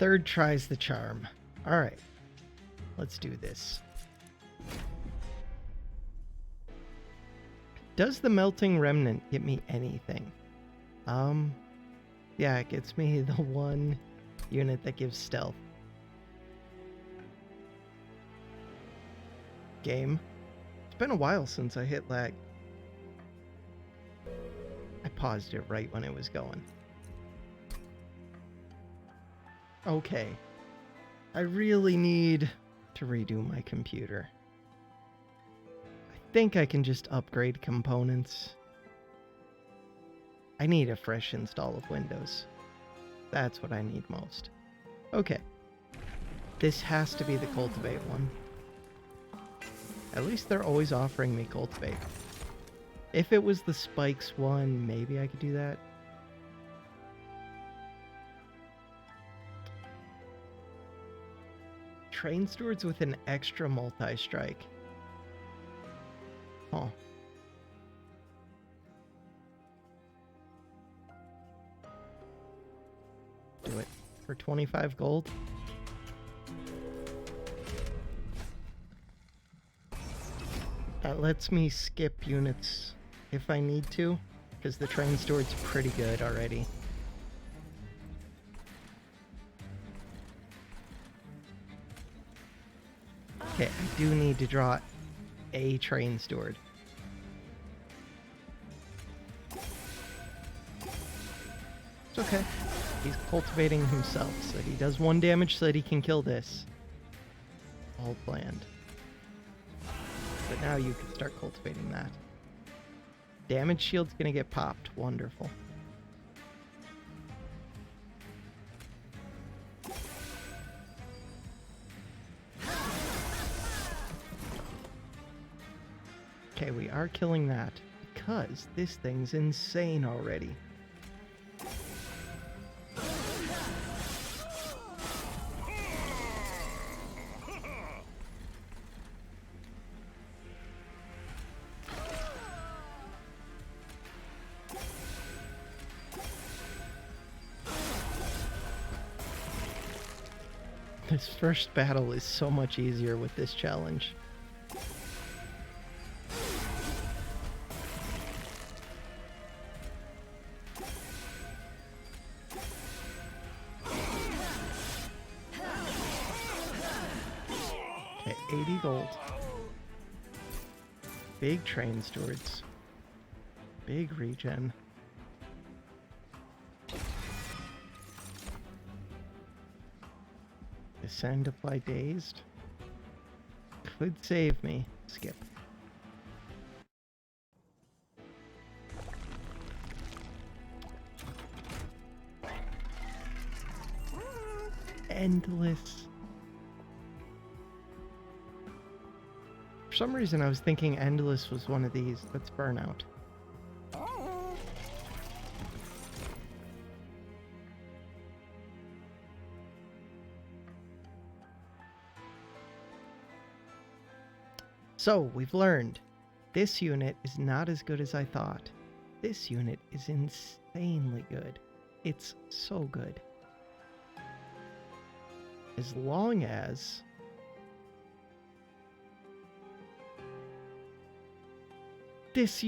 Third tries the charm. All right, let's do this. Does the melting remnant get me anything? Yeah, it gets me the one unit that gives stealth. Game. It's been a while since I hit lag. I paused it right when it was going. Okay. I really need to redo my computer. I think I can just upgrade components. I need a fresh install of Windows. That's what I need most. Okay. This has to be the Cultivate one. At least they're always offering me Cultivate. If it was the Spikes one, maybe I could do that. Train stewards with an extra multi-strike. Oh. Do it for 25 gold. That lets me skip units if I need to, because the train steward's pretty good already. Okay, I do need to draw a train steward. It's okay. He's cultivating himself, so he does 1 damage so that he can kill this. All planned. But now you can start cultivating that. Damage shield's gonna get popped. Wonderful. Okay, we are killing that because this thing's insane already. This first battle is so much easier with this challenge. Okay, 80 gold. Big train stewards. Big regen. Descend, apply dazed. Could save me. Skip. Endless. For some reason I was thinking Endless was one of these. That's Burnout. So, we've learned, this unit is not as good as I thought. This unit is insanely good. It's so good. As long as this...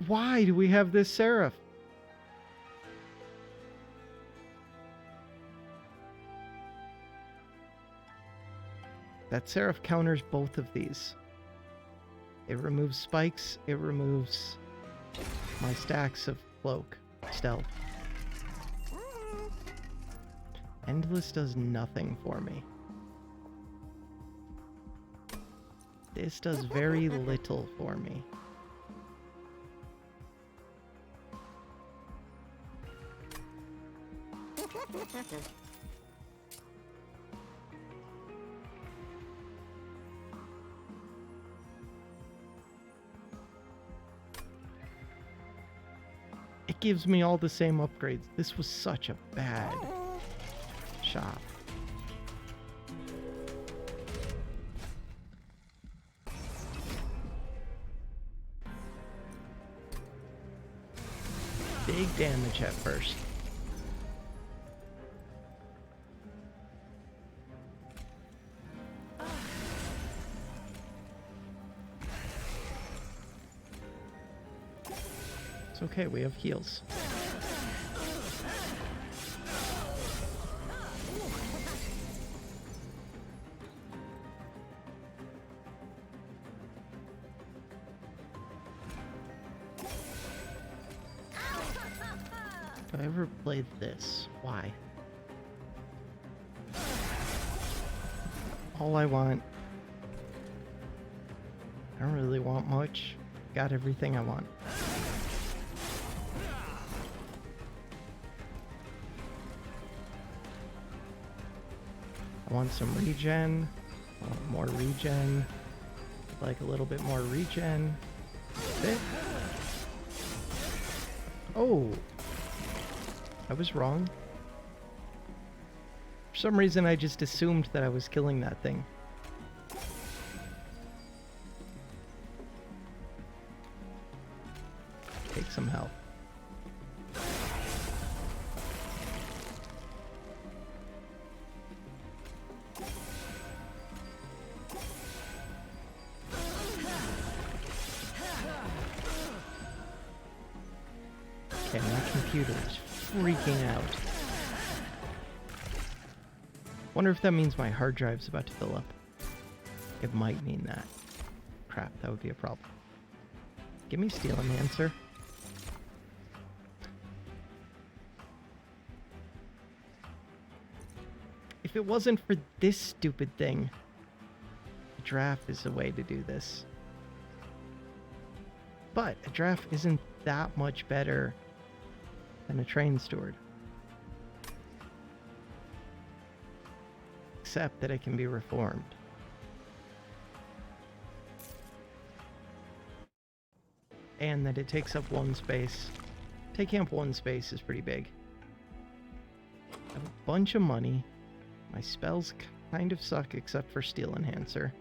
Why do we have this Seraph? That Seraph counters both of these. It removes spikes, it removes my stacks of cloak, stealth. Endless does nothing for me. This does very little for me. It gives me all the same upgrades. This was such a bad shop. Big damage at first. It's okay, we have heals. Have I ever played this? Why? All I want... I don't really want much. Got everything I want. I want some regen. I want more regen. I'd like a little bit more regen. That's it. Oh! I was wrong. For some reason I just assumed that I was killing that thing. Take some help. Okay, my computer is freaking out. Wonder if that means my hard drive's about to fill up. It might mean that. Crap, that would be a problem. Give me Steel Enhancer. If it wasn't for this stupid thing, a draft is the way to do this. But a draft isn't that much better than a train steward. Except that it can be reformed. And that it takes up one space. Taking up one space is pretty big. I have a bunch of money. My spells kind of suck except for Steel Enhancer.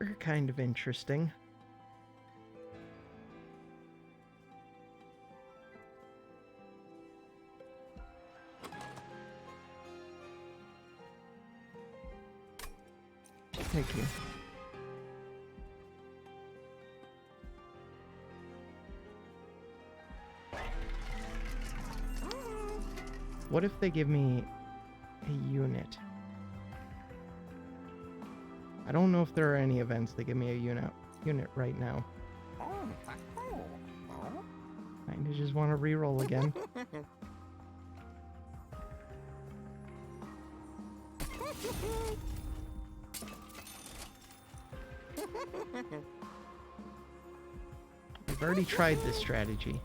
You're kind of interesting. Thank you. What if they give me a unit? I don't know if there are any events that give me a unit right now. I just want to reroll again. I've already tried this strategy.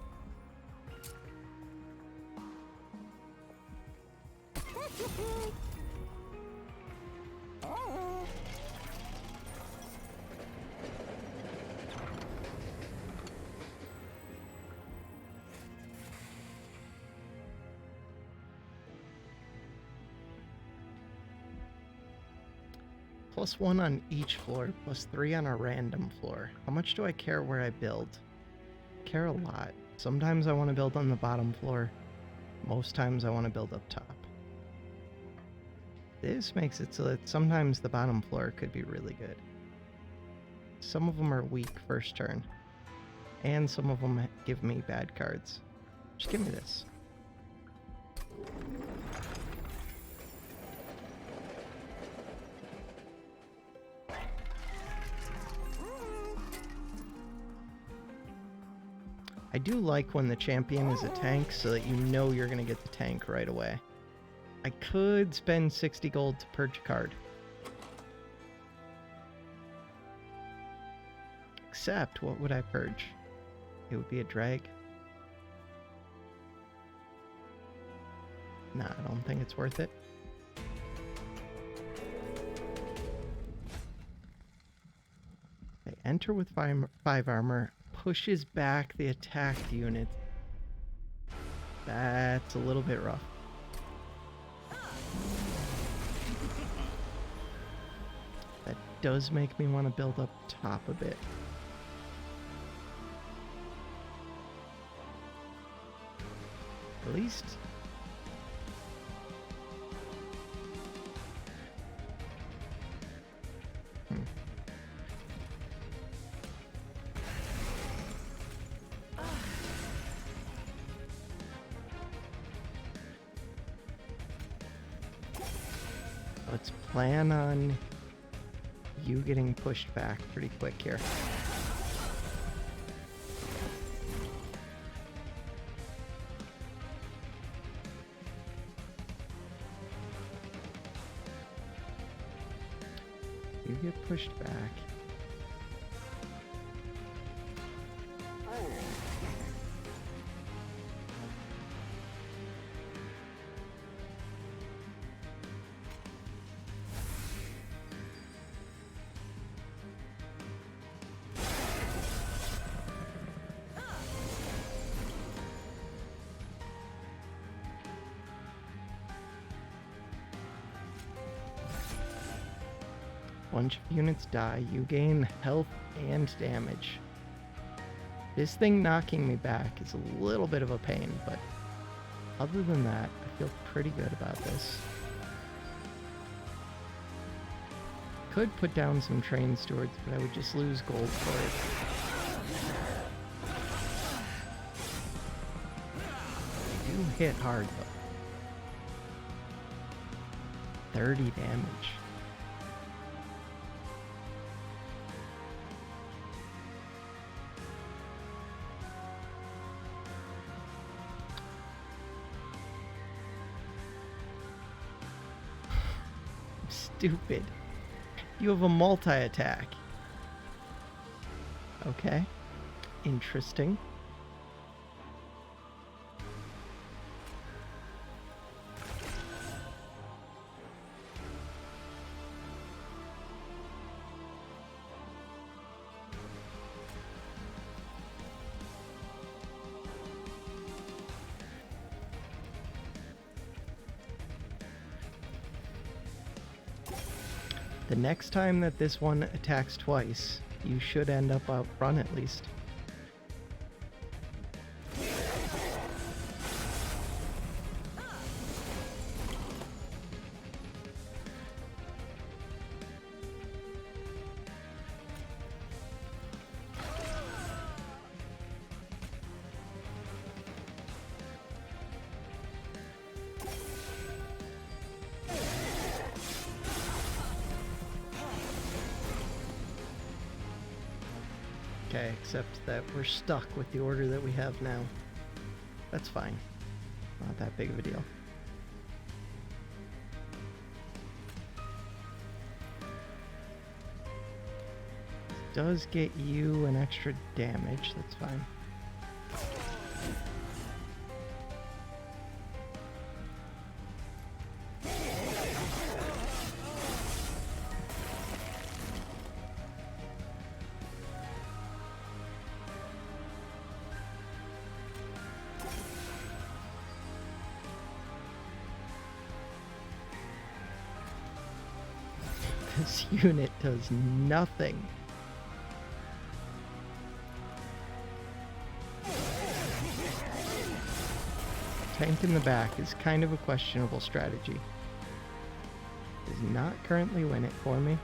+1 on each floor, +3 on a random floor. How much do I care where I build? I care a lot. Sometimes I want to build on the bottom floor. Most times I want to build up top. This makes it so that sometimes the bottom floor could be really good. Some of them are weak first turn. And some of them give me bad cards. Just give me this. I do like when the champion is a tank so that you know you're going to get the tank right away. I could spend 60 gold to purge a card. Except, what would I purge? It would be a drag. Nah, I don't think it's worth it. They enter with 5 armor. Pushes back the attacked unit. That's a little bit rough. That does make me want to build up top a bit. At least... Let's plan on you getting pushed back pretty quick here. You get pushed back. Bunch of units die, you gain health and damage. This thing knocking me back is a little bit of a pain, but other than that, I feel pretty good about this. Could put down some train stewards, but I would just lose gold for it. They do hit hard though. 30 damage. Stupid. You have a multi-attack. Okay. Interesting. The next time that this one attacks twice, you should end up out front at least. Okay, except that we're stuck with the order that we have now. That's fine. Not that big of a deal. Does get you an extra damage, that's fine. This unit does nothing. Tank in the back is kind of a questionable strategy. Does not currently win it for me.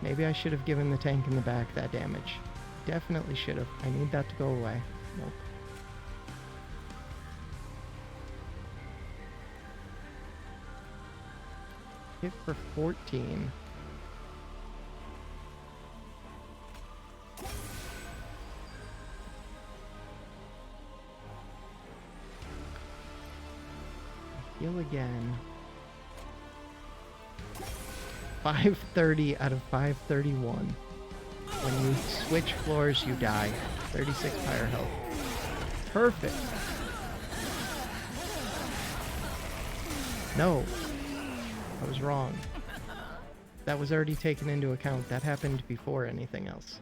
Maybe I should have given the tank in the back that damage. Definitely should have. I need that to go away. Nope. Hit for 14. Heal again. 530 out of 531. When you switch floors, you die. 36 fire health. Perfect. No. I was wrong. That was already taken into account. That happened before anything else.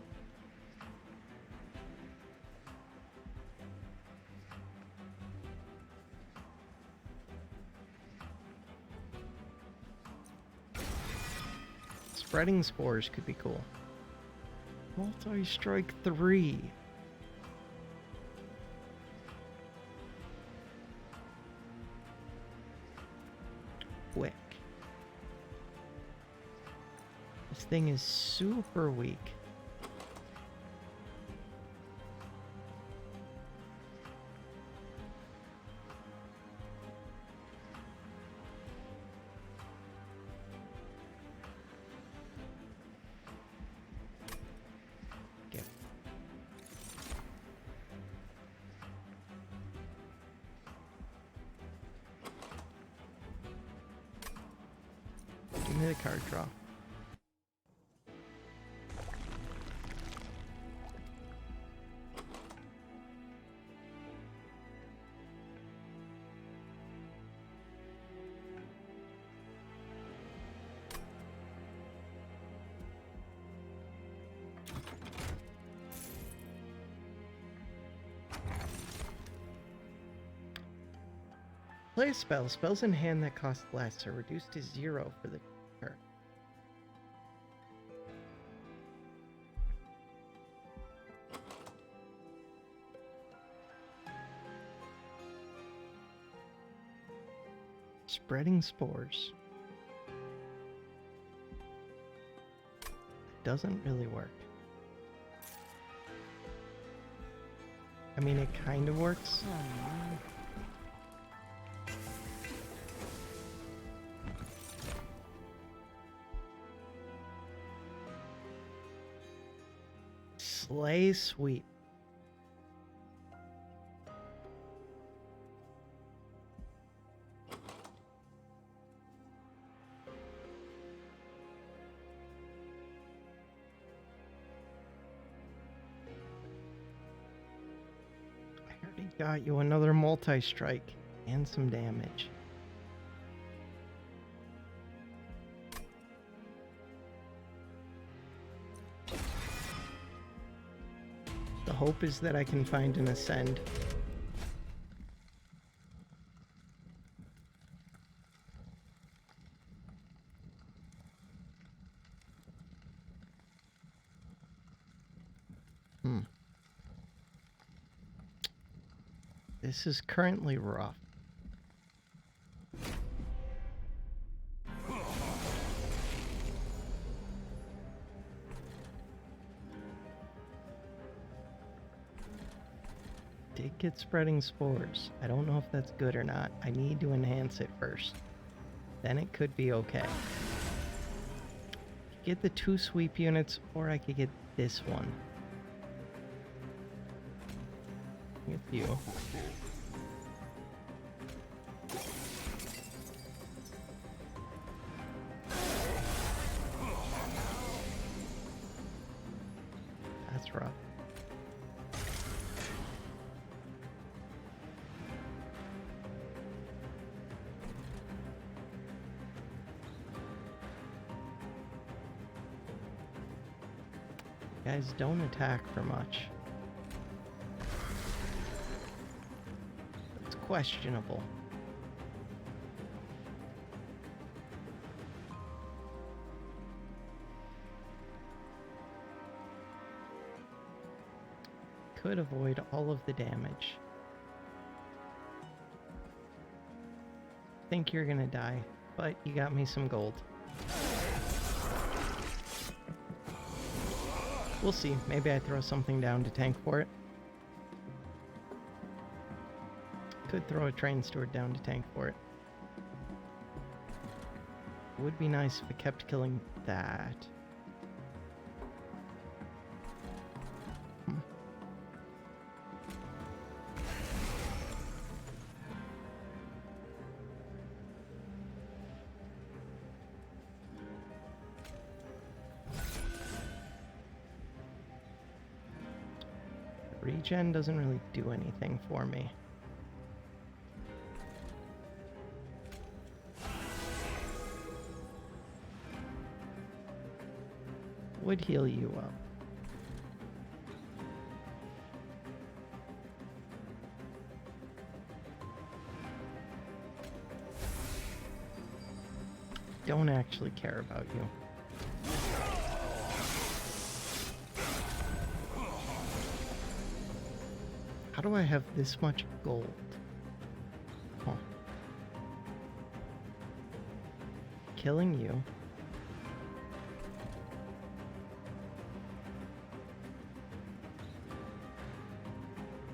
Spreading spores could be cool. Multi-strike 3. quick. This thing is super weak. Give me the card draw. Play a spell. Spells in hand that cost less are reduced to 0 for the turn. Spreading spores. Doesn't really work. I mean, it kind of works. Slay sweep. I already got you another multi-strike and some damage. The hope is that I can find an ascend. This is currently rough. Did get spreading spores. I don't know if that's good or not. I need to enhance it first. Then it could be okay. Get the 2 sweep units, or I could get this one. Get you. That's rough. Guys, don't attack for much. It's questionable. Could avoid all of the damage. Think you're gonna die, but you got me some gold. We'll see. Maybe I throw something down to tank for it. Could throw a train steward down to tank for it. Would be nice if it kept killing that. Regen doesn't really do anything for me. Would heal you up. Don't actually care about you. How do I have this much gold? Huh. killing you.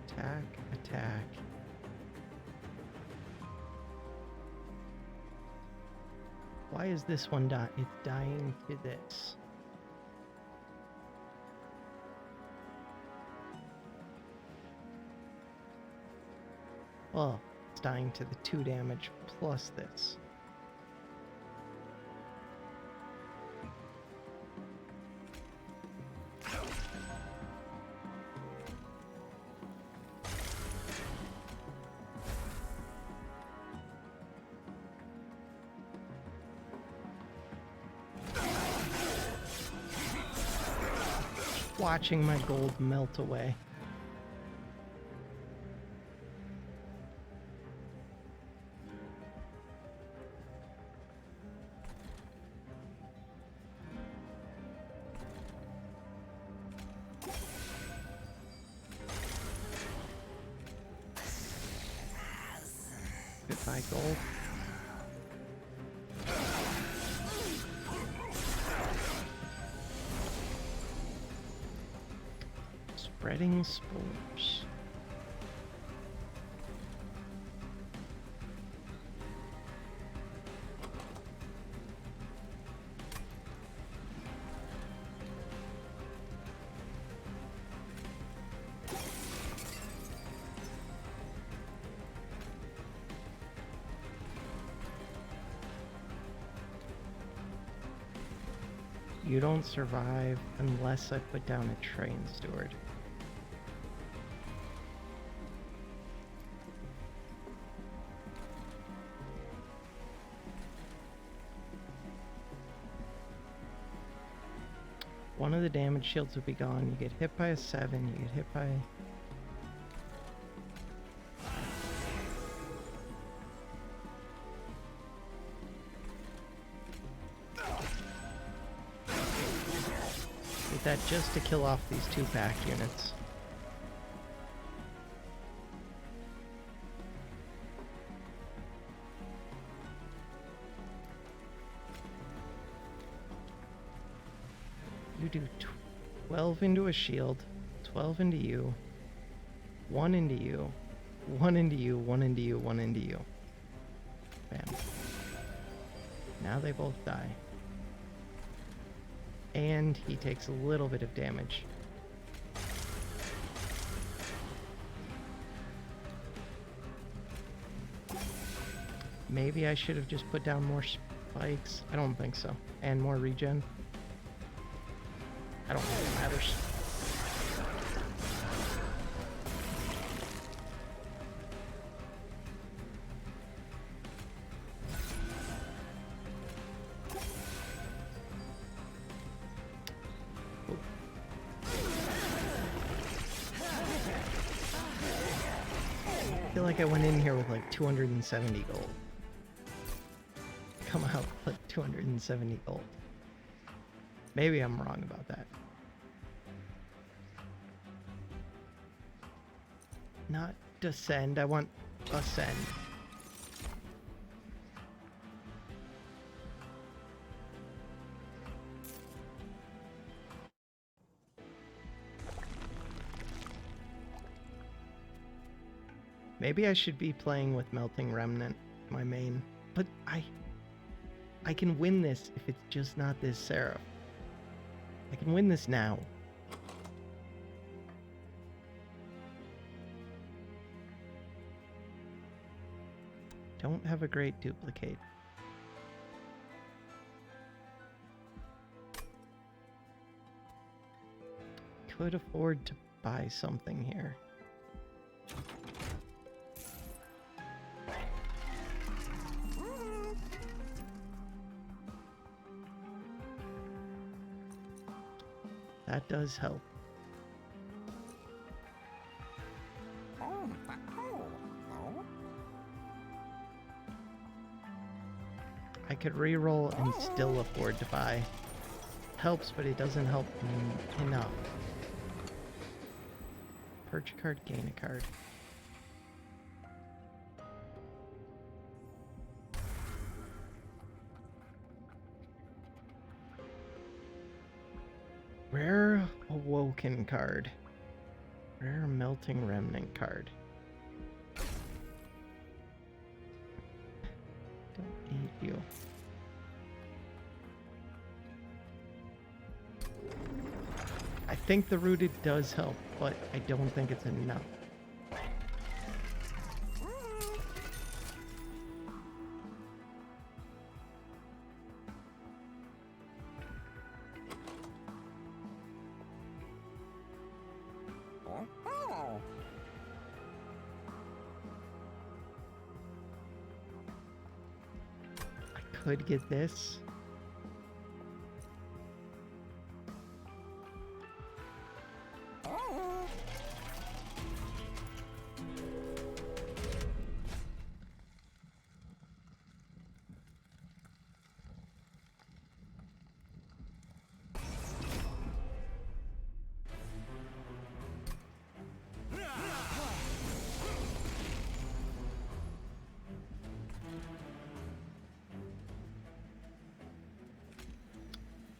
Attack, attack. Why is this one dying? It's dying to this. Well, it's dying to the 2 damage plus this. Watching my gold melt away. Goodbye, gold. Spreading spores. You don't survive unless I put down a train steward. One of the damage shields will be gone. You get hit by a 7, you get hit by... Did that just to kill off these 2 pack units. You do 12 into a shield, 12 into you, 1 into you, 1 into you, 1 into you, 1 into you. Bam. Now they both die. And he takes a little bit of damage. Maybe I should have just put down more spikes. I don't think so. And more regen. I don't think it matters. I feel like I went in here with like 270 gold. Come out with like 270 gold. Maybe I'm wrong about that. Not descend, I want ascend. Maybe I should be playing with Melting Remnant, my main. But I can win this if it's just not this Seraph. I can win this now. Don't have a great duplicate. Could afford to buy something here. That does help. I could reroll and still afford to buy. Helps, but it doesn't help enough. Purge a card, gain a card. Awoken card. Rare Melting Remnant card. Don't need you. I think the rooted does help, but I don't think it's enough. I could get this.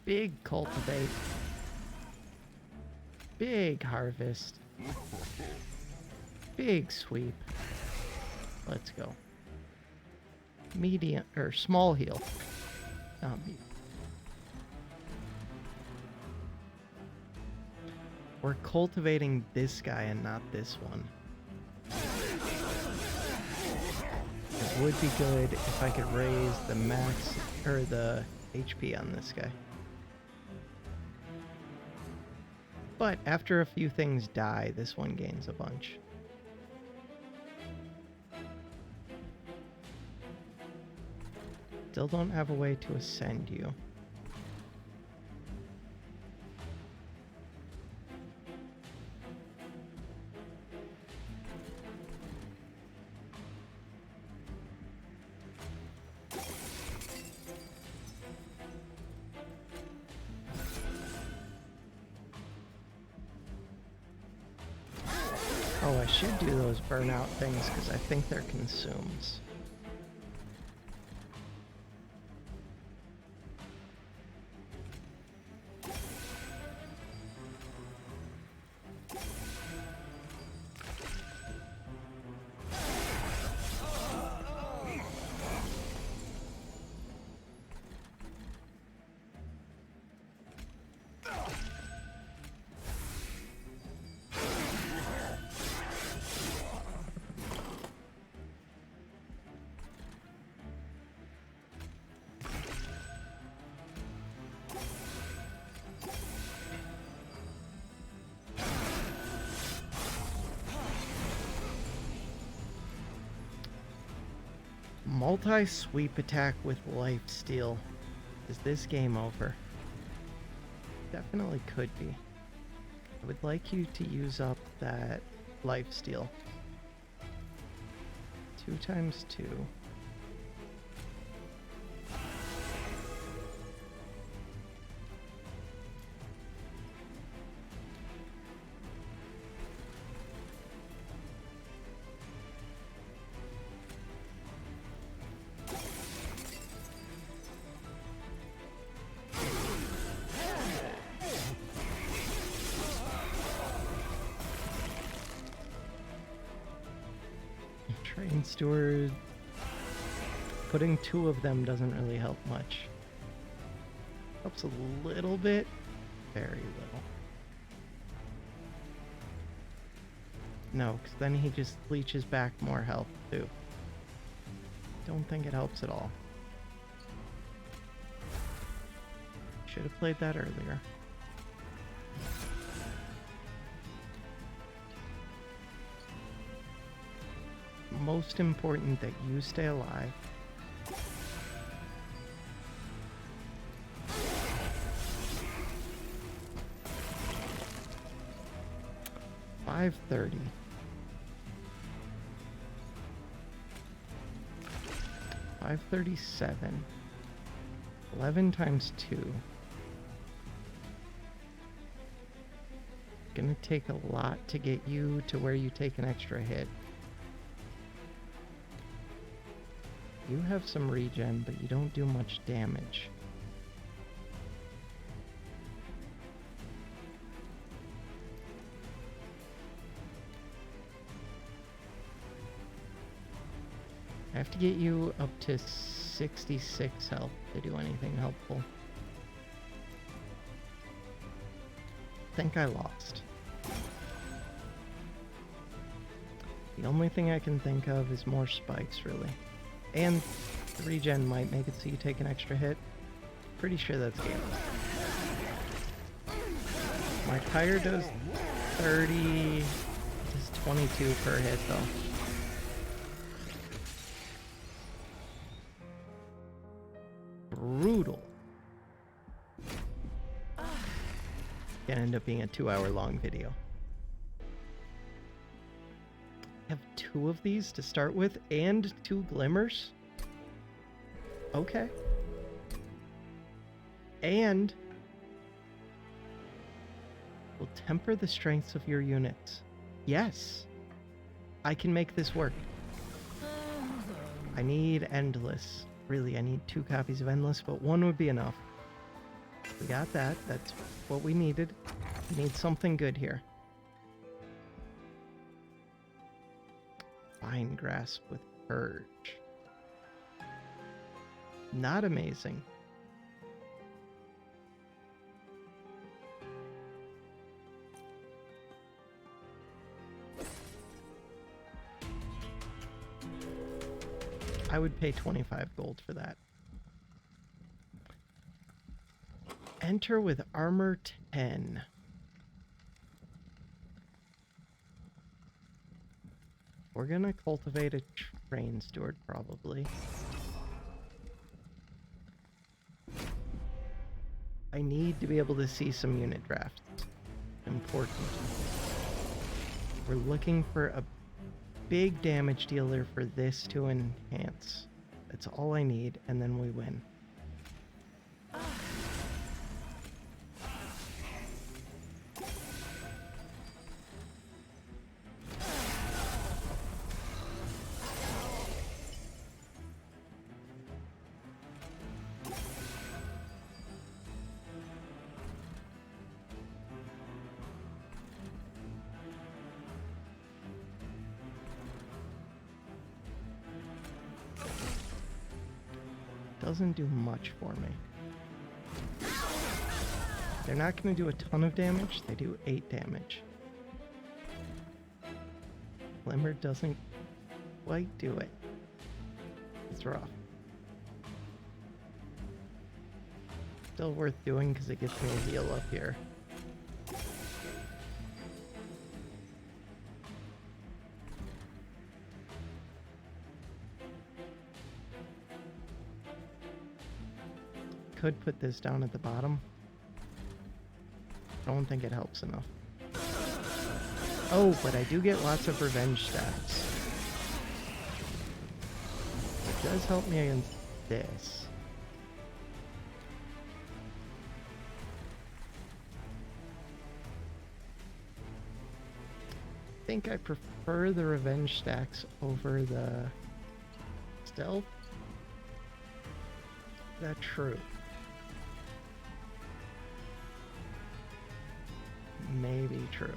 Big cultivate. Big harvest. Big sweep. Let's go. Medium or small heal. Not medium. We're cultivating this guy and not this one. It would be good if I could raise the max or the HP on this guy. But after a few things die, this one gains a bunch. Still don't have a way to ascend you. Oh, I should do those burnout things because I think they're consumes. Multi-sweep attack with lifesteal. Is this game over? Definitely could be. I would like you to use up that lifesteal. 2 times 2. Train steward. Putting 2 of them doesn't really help much. Helps a little bit, very little. No, because then he just leeches back more health too. Don't think it helps at all. Should have played that earlier. Most important that you stay alive. $530. 537. 11 times 2. Gonna take a lot to get you to where you take an extra hit. You have some regen, but you don't do much damage. I have to get you up to 66 health to do anything helpful. I think I lost. The only thing I can think of is more spikes, really. And the regen might make it so you take an extra hit. Pretty sure that's game. My tire does 30, does 22 per hit though. Brutal. Gonna end up being a 2-hour-long video. I have 2 of these to start with and 2 glimmers. Okay. And will temper the strengths of your units. Yes. I can make this work. I need Endless. Really, I need 2 copies of Endless, but 1 would be enough. We got that. That's what we needed. We need something good here. Fine Grasp with Purge. Not amazing. I would pay 25 gold for that. Enter with armor 10. We're gonna cultivate a train steward, probably. I need to be able to see some unit drafts. Important. We're looking for a big damage dealer for this to enhance. That's all I need, and then we win. Doesn't do much for me. They're not going to do a ton of damage. They do 8 damage. Glimmer doesn't quite do it. It's rough. Still worth doing because it gets me a heal up here. Could put this down at the bottom. I don't think it helps enough. Oh, but I do get lots of revenge stats. It does help me against this. I think I prefer the revenge stacks over the stealth. Is that true? Maybe true.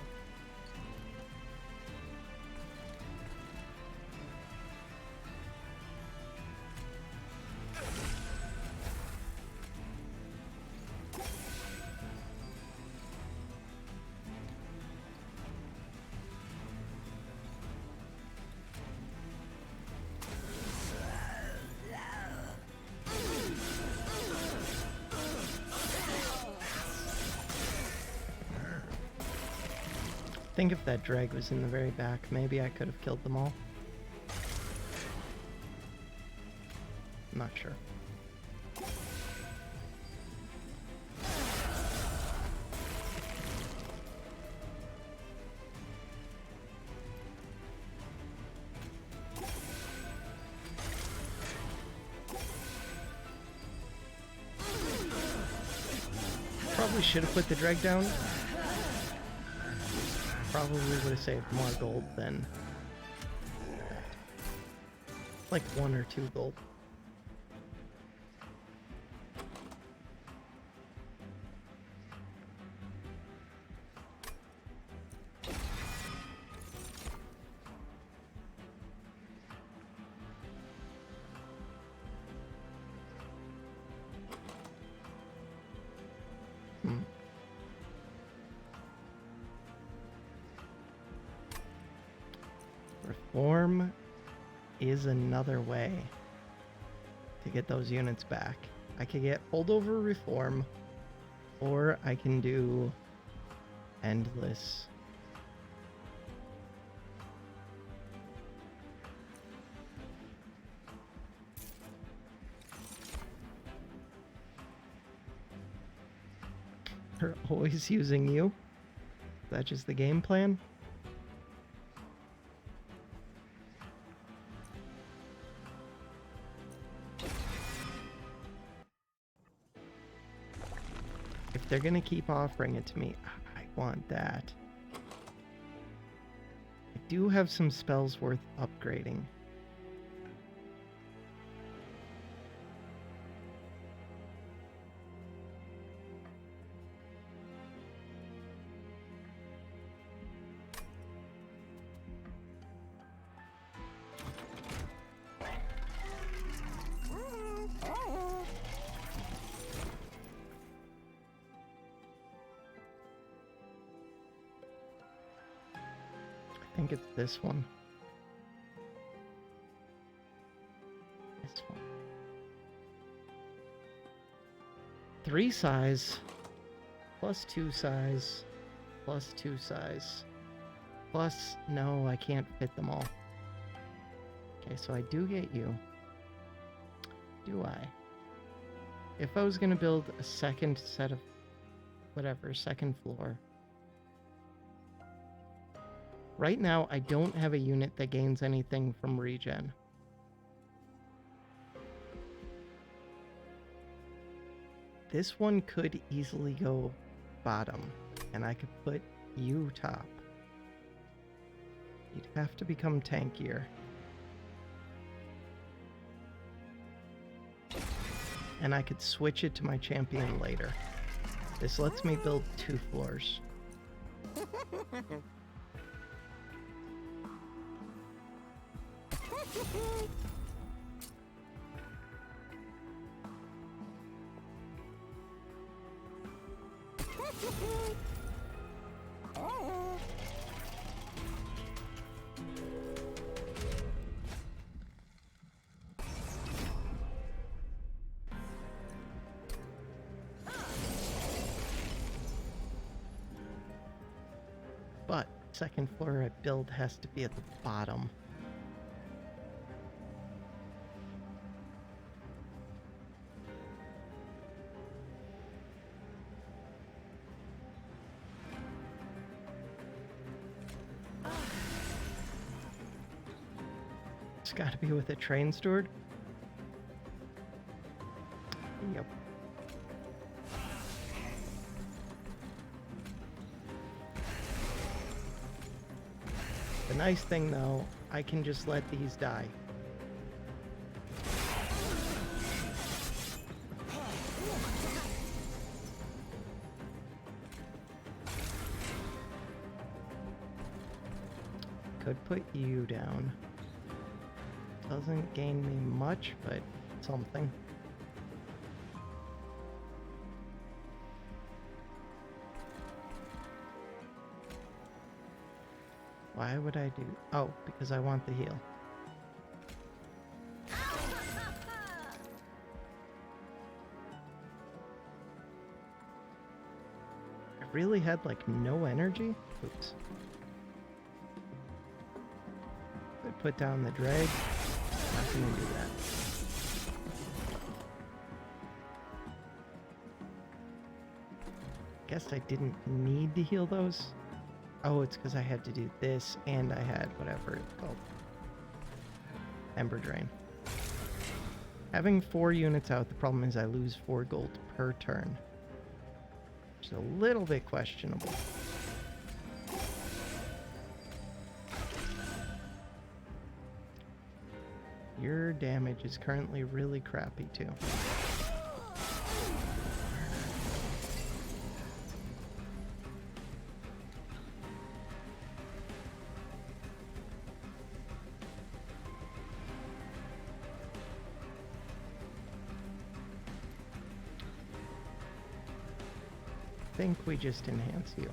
I think if that drag was in the very back, maybe I could have killed them all. I'm not sure. Probably should have put the drag down. Probably would have saved more gold than like 1 or 2 gold. Reform is another way to get those units back. I could get holdover reform, or I can do endless. They're always using you. Is that just the game plan? If they're gonna keep offering it to me, I want that. I do have some spells worth upgrading. I think it's this one. This one. 3 size, plus 2 size, plus 2 size, plus, no, I can't fit them all. Okay, so I do get you. Do I? If I was gonna build a second set of, whatever, second floor. Right now, I don't have a unit that gains anything from regen. This one could easily go bottom, and I could put you top. You'd have to become tankier. And I could switch it to my champion later. This lets me build 2 floors. But second floor I build has to be at the bottom. It's got to be with a train steward. Yep. The nice thing though, I can just let these die. Could put you down. Doesn't gain me much, but something. Why would I do... Oh, because I want the heal. I really had, like, no energy? Oops. Could put down the drag. Not gonna do that. Guess I didn't need to heal those. Oh, it's because I had to do this, and I had whatever it's called. Ember Drain. Having 4 units out, the problem is I lose 4 gold per turn. Which is a little bit questionable. Your damage is currently really crappy, too. I think we just enhance you.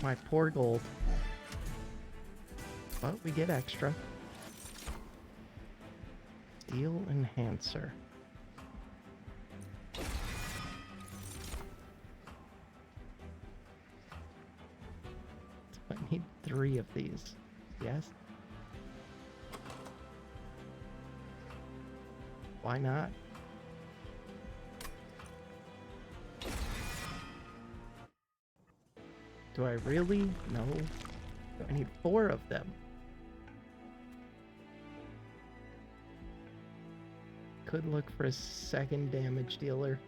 my poor gold. But we get extra. Steel enhancer. I need 3 of these. Yes? Why not? Do I really? No. I need 4 of them. Could look for a second damage dealer.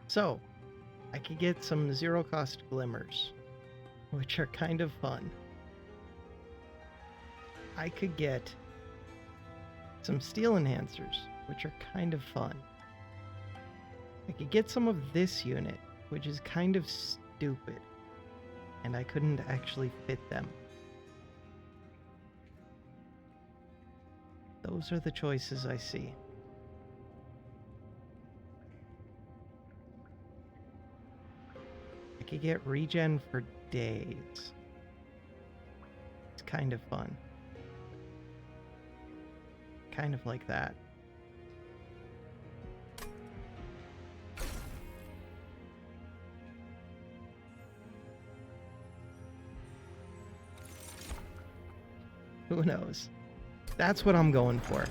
So, I could get some zero-cost glimmers, which are kind of fun. I could get some steel enhancers, which are kind of fun. I could get some of this unit, which is kind of stupid, and I couldn't actually fit them. Those are the choices I see. I could get regen for days. It's kind of fun. Kind of like that. Who knows? That's what I'm going for.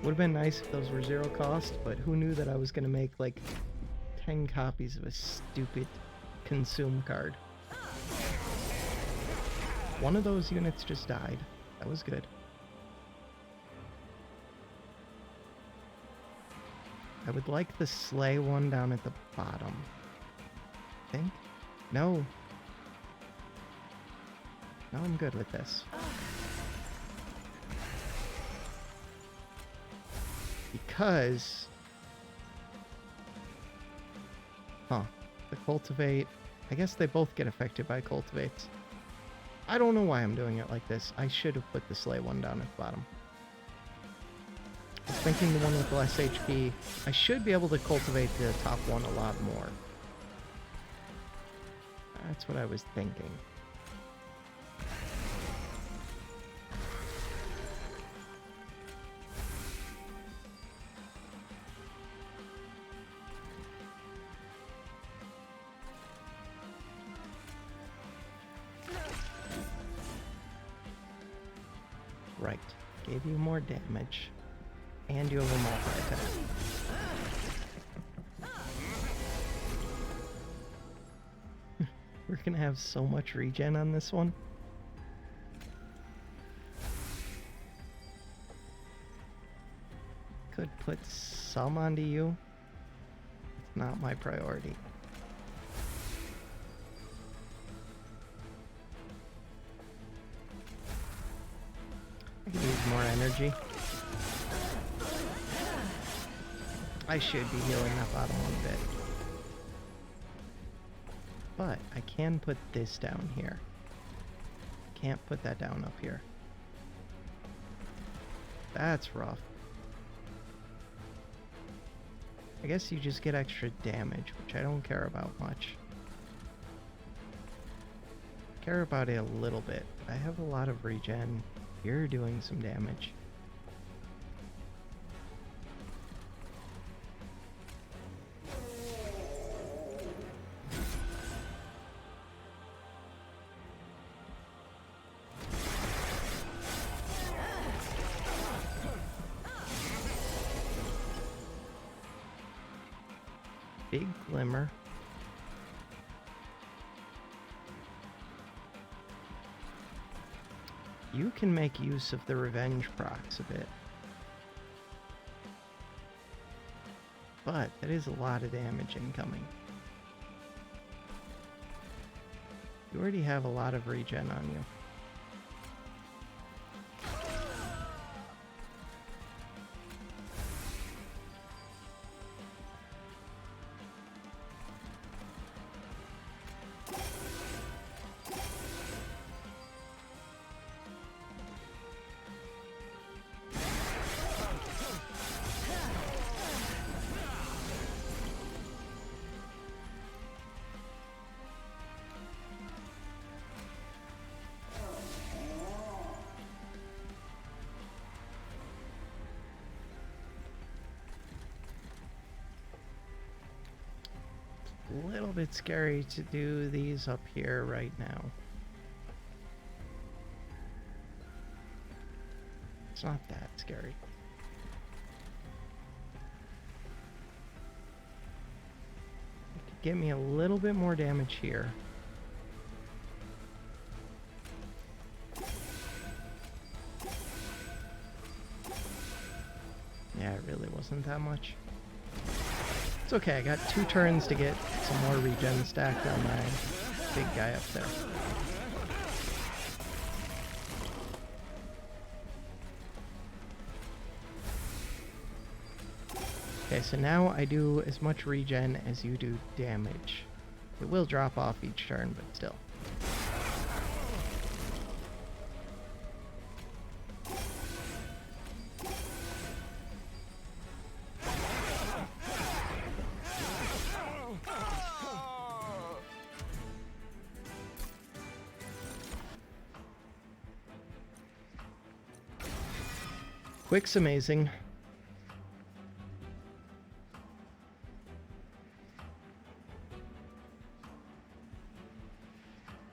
Would have been nice if those were zero cost, but who knew that I was going to make like 10 copies of a stupid consume card. One of those units just died. That was good. I would like the sleigh one down at the bottom. I think? No. No, I'm good with this. Because... the cultivate... I guess they both get affected by cultivates. I don't know why I'm doing it like this. I should have put the sleigh one down at the bottom. I was thinking the one with less HP. I should be able to cultivate the top one a lot more. That's what I was thinking. Right. Gave you more damage. And you have a multi-attack. We're gonna have so much regen on this one. Could put some onto you. It's not my priority. I can use more energy. I should be healing that bottom one a bit. But I can put this down here. Can't put that down up here. That's rough. I guess you just get extra damage, which I don't care about much. Care about it a little bit, but I have a lot of regen. You're doing some damage. Big glimmer. You can make use of the revenge procs a bit. But that is a lot of damage incoming. You already have a lot of regen on you. A little bit scary to do these up here right now. It's not that scary. It could get me a little bit more damage here. Yeah, it really wasn't that much. It's okay, I got 2 turns to get some more regen stacked on my big guy up there. Okay, so now I do as much regen as you do damage. It will drop off each turn, but still. Quick's amazing.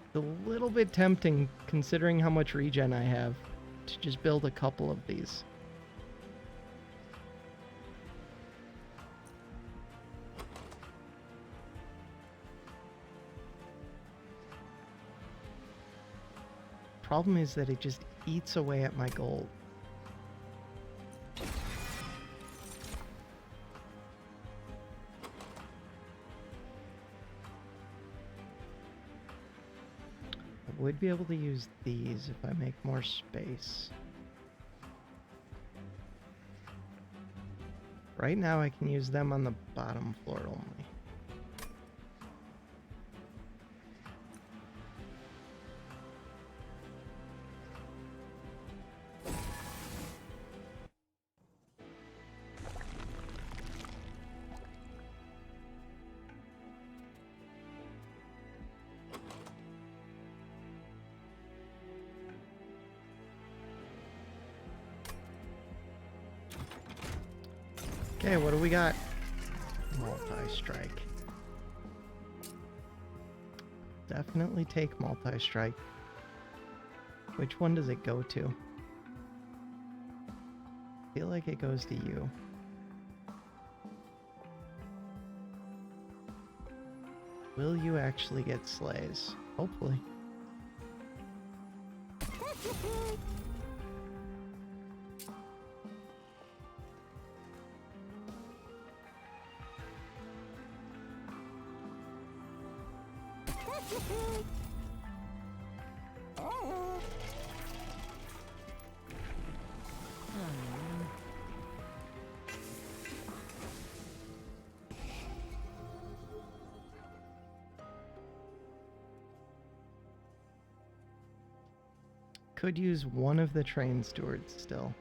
It's a little bit tempting, considering how much regen I have, to just build a couple of these. Problem is that it just eats away at my gold. I would be able to use these if I make more space. Right now I can use them on the bottom floor only. Okay, what do we got? Multi-strike. Definitely take multi-strike. Which one does it go to? I feel like it goes to you. Will you actually get slays? Hopefully. Could use one of the train stewards still.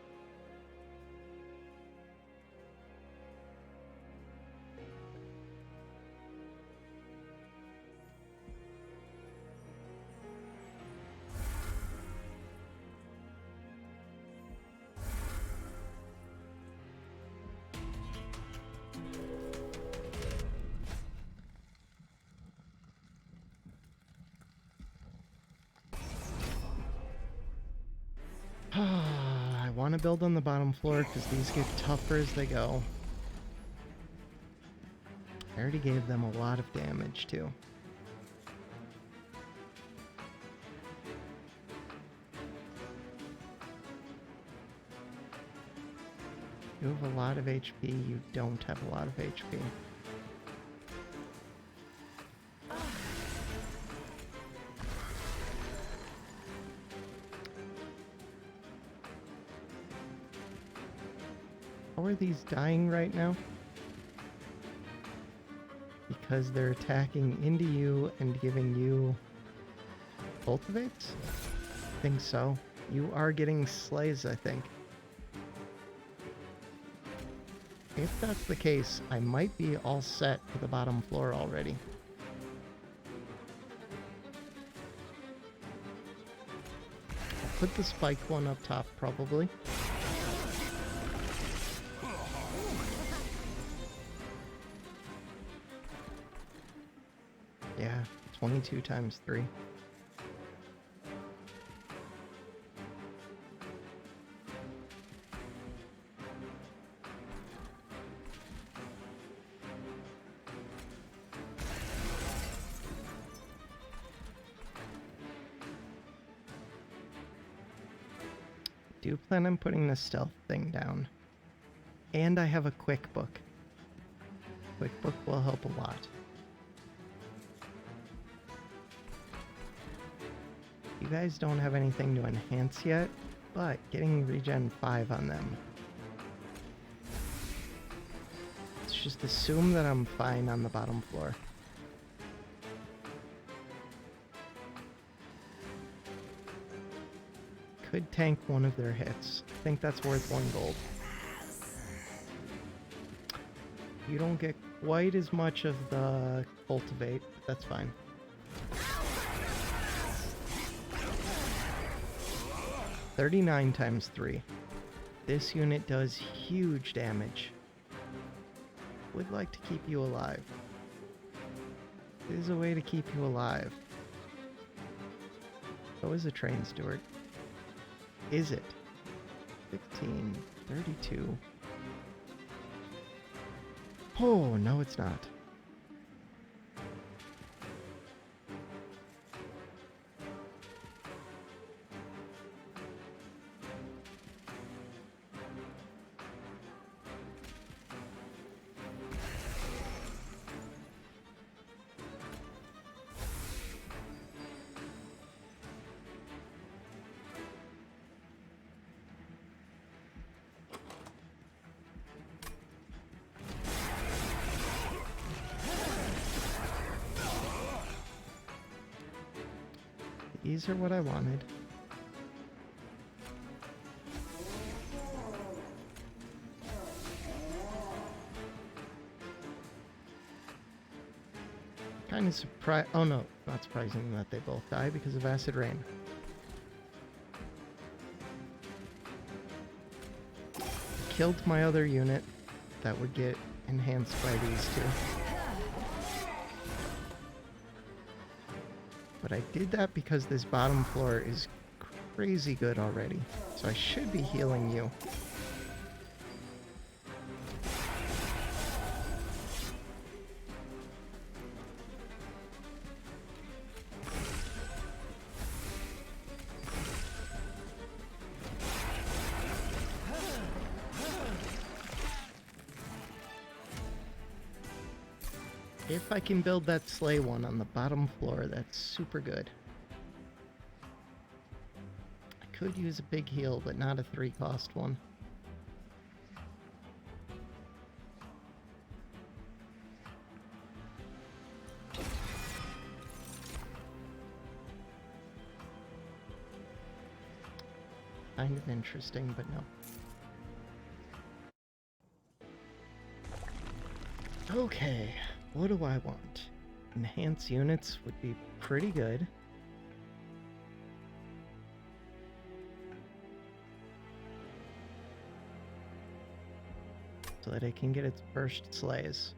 I want to build on the bottom floor because these get tougher as they go. I already gave them a lot of damage too. You have a lot of HP, you don't have a lot of HP. How are these dying right now? Because they're attacking into you and giving you cultivates? I think so. You are getting slays, I think. If that's the case, I might be all set for the bottom floor already. I'll put the spike one up top, probably. Yeah, 22 times 3. Do plan on putting the stealth thing down. And I have a quick book. Quick book will help a lot. You guys don't have anything to enhance yet, but getting regen 5 on them. Let's just assume that I'm fine on the bottom floor. Could tank one of their hits. I think that's worth 1 gold. You don't get quite as much of the cultivate, but that's fine. $39 times 3. This unit does huge damage. Would like to keep you alive. There's a way to keep you alive. So is a train steward. Is it? 16, 32. Oh, no it's not. These are what I wanted. Kind of surprised. Oh no, not surprising that they both die because of acid rain. Killed my other unit that would get enhanced by these two. But I did that because this bottom floor is crazy good already. So I should be healing you. If I can build that slay one on the bottom floor, that's super good. I could use a big heal, but not a 3-cost one. Kind of interesting, but no. Okay. What do I want? Enhance units would be pretty good. So that it can get its first slays.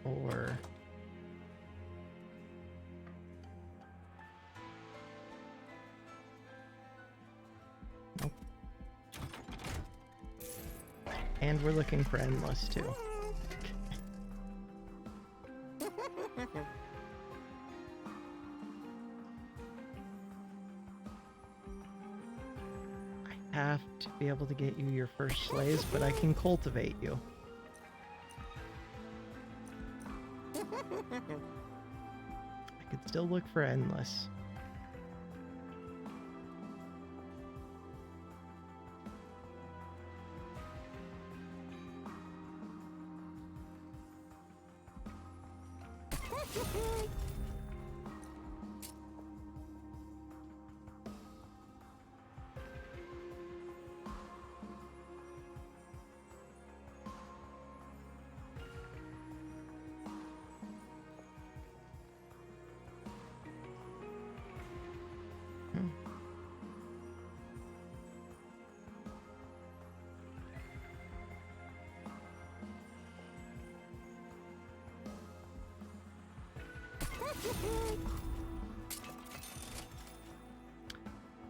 Or... nope. And we're looking for endless too. I have to be able to get you your first slays, but I can cultivate you. I could still look for endless.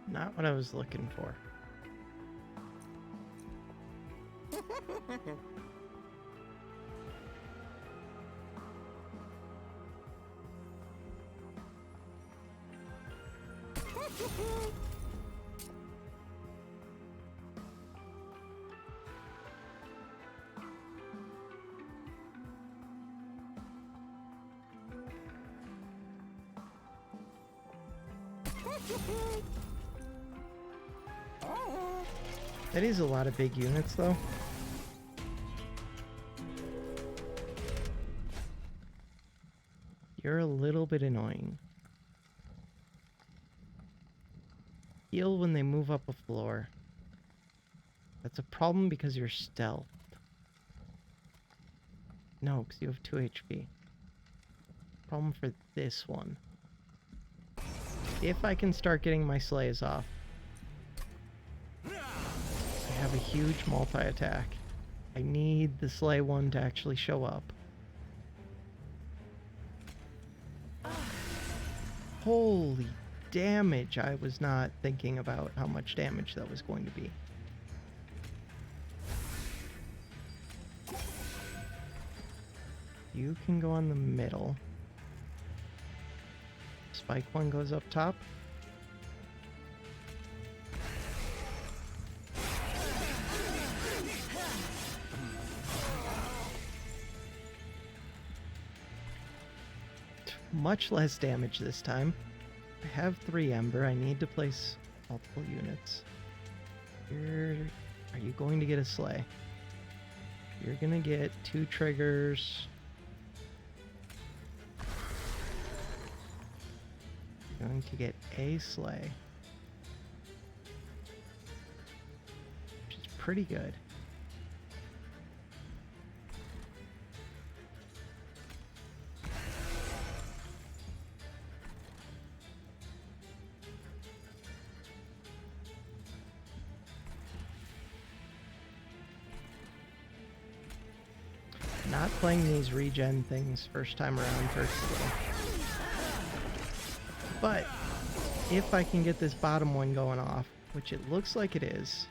Not what I was looking for. That is a lot of big units, though. You're a little bit annoying. Heal when they move up a floor. That's a problem because you're stealth. No, because you have 2 HP. Problem for this one. If I can start getting my slays off. I have a huge multi-attack. I need the slay one to actually show up. Holy damage! I was not thinking about how much damage that was going to be. You can go on the middle. Spike one goes up top. Much less damage this time. I have 3 Ember. I need to place multiple units. Are you going to get a Slay? You're gonna get 2 triggers. You're going to get a Slay. Which is pretty good. Not playing these regen things first time around hurts a little. But if I can get this bottom one going off, which it looks like it is,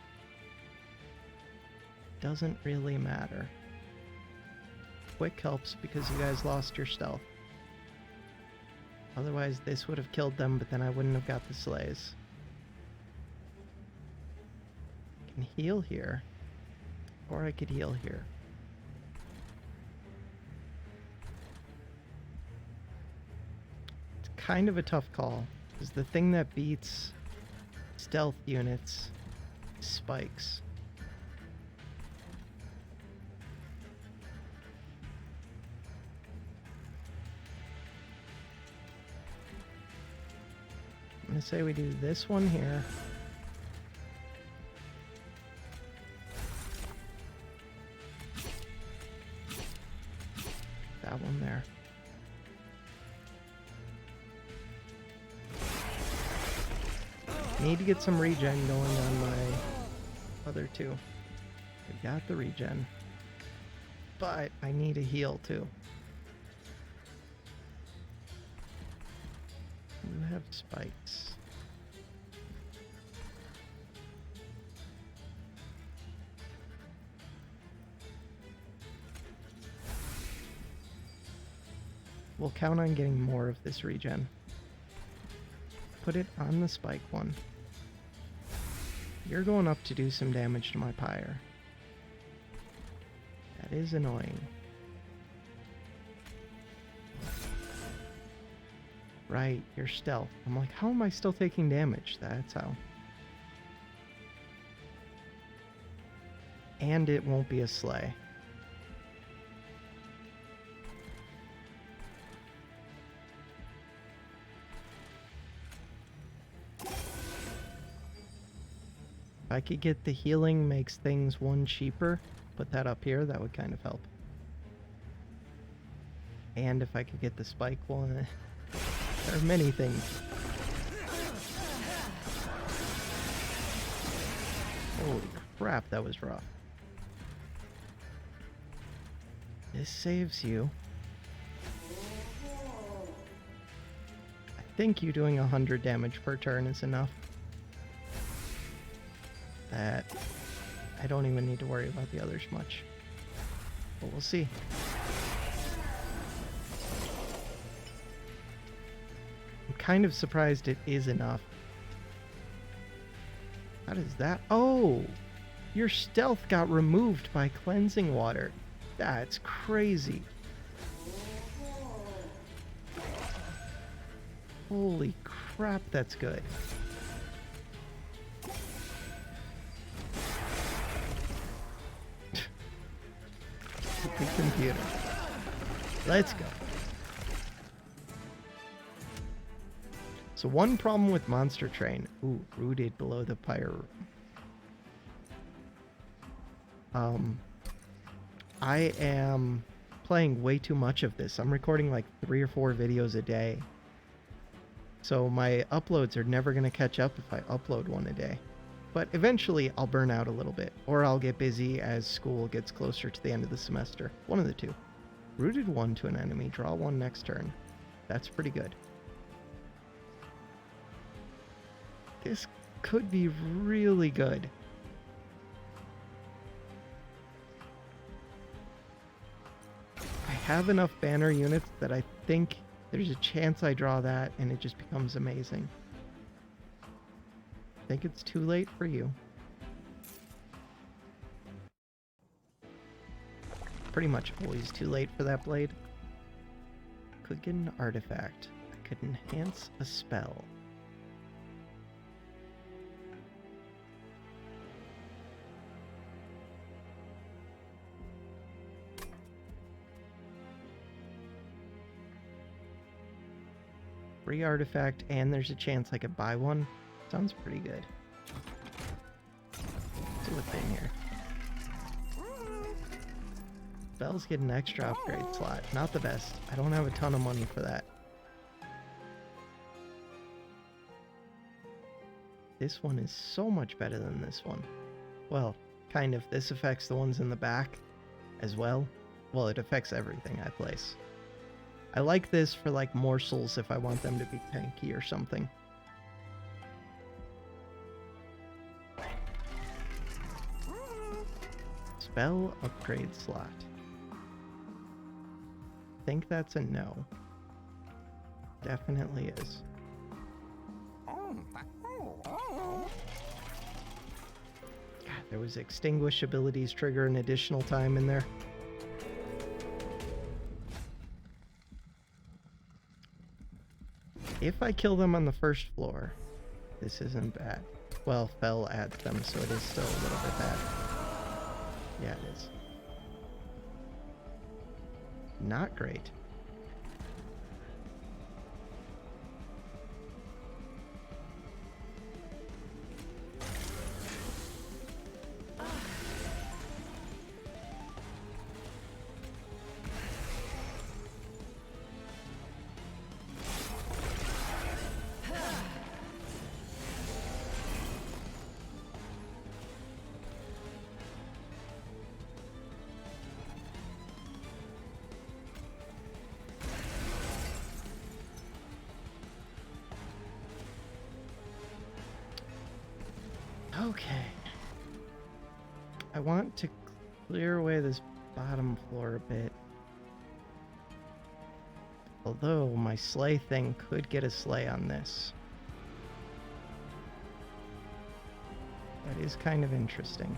doesn't really matter. Quick helps because you guys lost your stealth. Otherwise this would have killed them, but then I wouldn't have got the slays. I can heal here, or I could heal here. Kind of a tough call, because the thing that beats stealth units is spikes. I'm going to say we do this one here. That one there. Need to get some regen going on my other 2. I got the regen, but I need a heal too. You have spikes. We'll count on getting more of this regen. Put it on the spike one. You're going up to do some damage to my pyre. That is annoying. Right, you're stealth. I'm like, how am I still taking damage? That's how. And it won't be a slay. I could get the healing makes things one cheaper, put that up here, that would kind of help. And if I could get the spike one, there are many things. Holy crap, that was rough. This saves you. I think you doing 100 damage per turn is enough. That I don't even need to worry about the others much. But we'll see. I'm kind of surprised it is enough. How does that? Oh! Your stealth got removed by cleansing water. That's crazy. Holy crap, that's good. The computer. Let's go. So one problem with Monster Train. Ooh, rooted below the pyre room. I am playing way too much of this. I'm recording like 3 or 4 videos a day. So my uploads are never going to catch up if I upload one a day. But eventually I'll burn out a little bit, or I'll get busy as school gets closer to the end of the semester. One of the two. Rooted 1 to an enemy, draw 1 next turn. That's pretty good. This could be really good. I have enough banner units that I think there's a chance I draw that and it just becomes amazing. I think it's too late for you. Pretty much always too late for that blade. Could get an artifact. I could enhance a spell. Free artifact, and there's a chance I could buy one. Sounds pretty good. Let's do a thing here. Spells get an extra upgrade slot. Not the best. I don't have a ton of money for that. This one is so much better than this one. Well, kind of. This affects the ones in the back as well. Well, it affects everything I place. I like this for like morsels if I want them to be tanky or something. Spell upgrade slot. I think that's a no. Definitely is. God, there was extinguish abilities trigger an additional time in there. If I kill them on the first floor, this isn't bad. Well, Fell adds them, so it is still a little bit bad. Yeah, it is. Not great. Okay. I want to clear away this bottom floor a bit. Although my sleigh thing could get a sleigh on this. That is kind of interesting.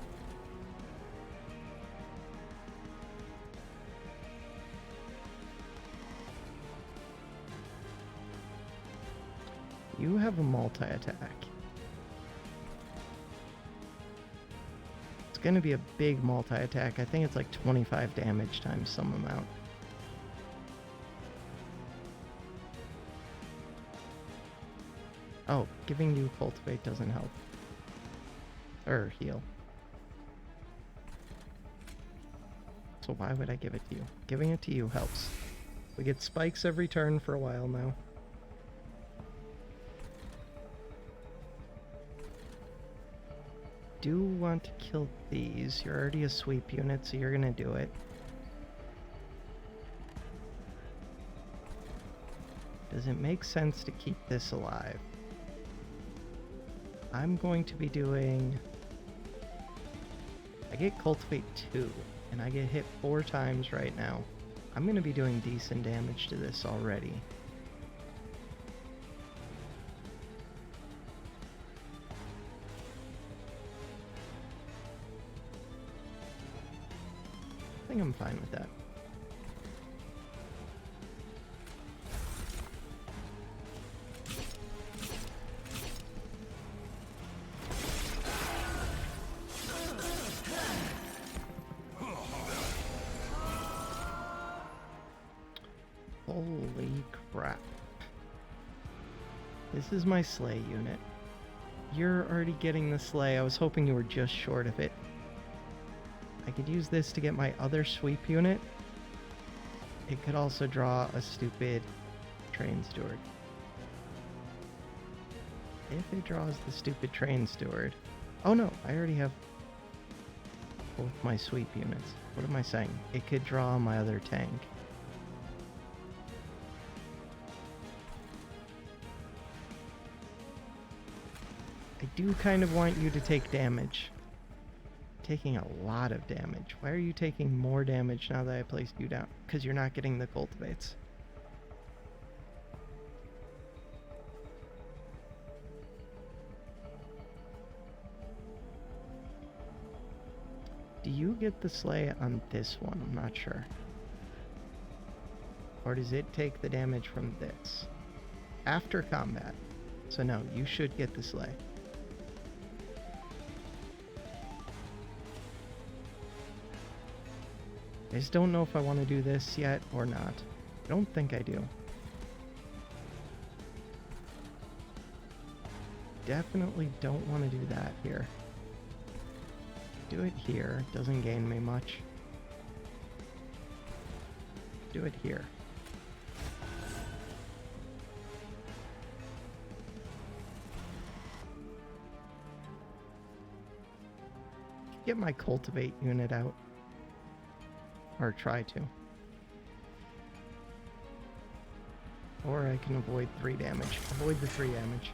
You have a multi-attack. It's going to be a big multi-attack. I think it's like 25 damage times some amount. Oh, giving you cultivate doesn't help. Or heal. So why would I give it to you? Giving it to you helps. We get spikes every turn for a while now. Do want to kill these. You're already a sweep unit, so you're gonna do it. Does it make sense to keep this alive? I'm going to be doing... I get Cultivate 2, and I get hit 4 times right now. I'm going to be doing decent damage to this already. I think I'm fine with that. Holy crap. This is my sleigh unit. You're already getting the sleigh. I was hoping you were just short of it. I could use this to get my other sweep unit. It could also draw a stupid train steward. If it draws the stupid train steward... Oh no, I already have both my sweep units. What am I saying? It could draw my other tank. I do kind of want you to take damage. Taking a lot of damage. Why are you taking more damage now that I placed you down? Because you're not getting the cultivates. Do you get the sleigh on this one? I'm not sure. Or does it take the damage from this? After combat. So no, you should get the sleigh. I just don't know if I want to do this yet or not. I don't think I do. Definitely don't want to do that here. Do it here. Doesn't gain me much. Do it here. Get my cultivate unit out. Or try to. Or I can avoid 3 damage. Avoid the 3 damage.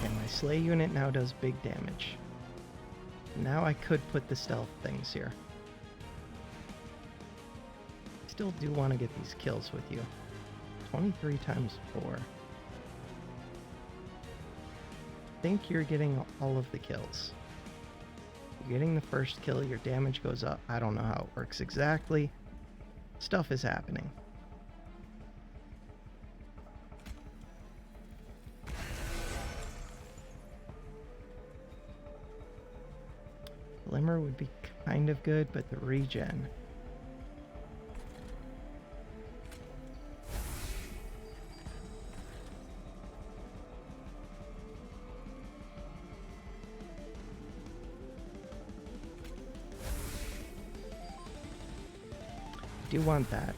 And my sleigh unit now does big damage. Now I could put the stealth things here. Still do want to get these kills with you. 23 times 4. I think you're getting all of the kills. You're getting the first kill, your damage goes up. I don't know how it works exactly. Stuff is happening. Glimmer would be kind of good, but the regen. Do want that,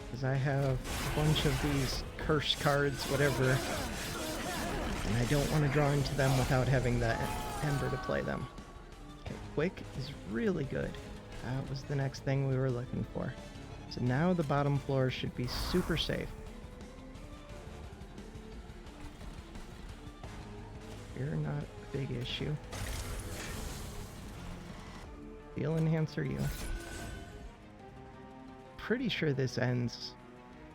because I have a bunch of these curse cards, whatever, and I don't want to draw into them without having that ember to play them. Okay, quick is really good. That was the next thing we were looking for. So now the bottom floor should be super safe. You're not a big issue. Feel enhancer you. Pretty sure this ends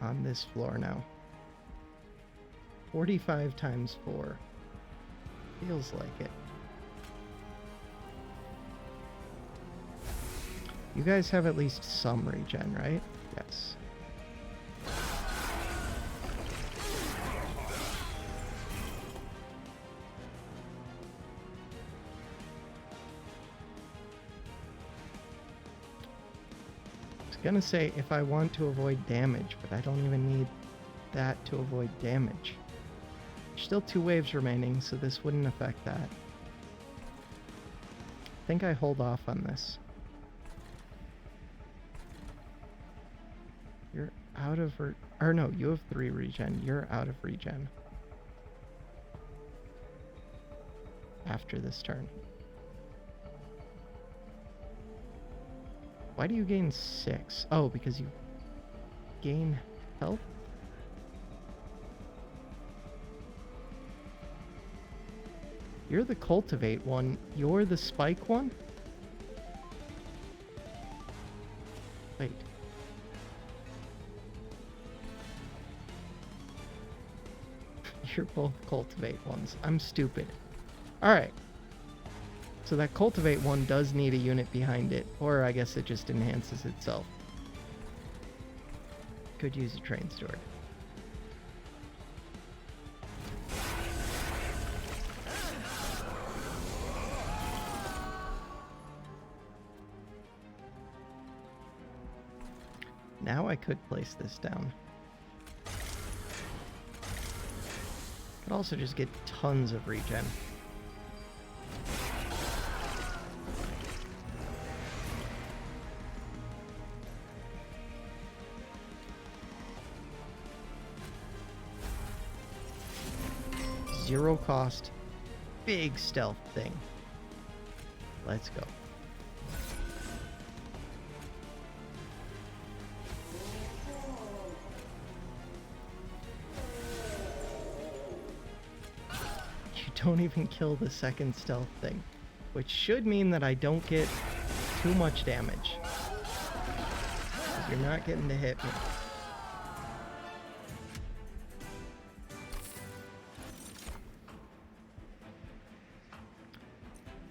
on this floor now. 45 times 4. Feels like it. You guys have at least some regen, right? Yes. gonna say if I want to avoid damage, but I don't even need that to avoid damage. There's still 2 waves remaining, so this wouldn't affect that. I think I hold off on this. You're out of or no, you have 3 regen. You're out of regen. After this turn. Why do you gain 6? Oh, because you gain health? You're the cultivate one. You're the spike one? Wait. You're both cultivate ones. I'm stupid. Alright. So that cultivate one does need a unit behind it, or I guess it just enhances itself. Could use a train sword. Now I could place this down. Could also just get tons of regen. Zero cost, big stealth thing. Let's go. You don't even kill the second stealth thing, which should mean that I don't get too much damage. 'Cause you're not getting to hit me.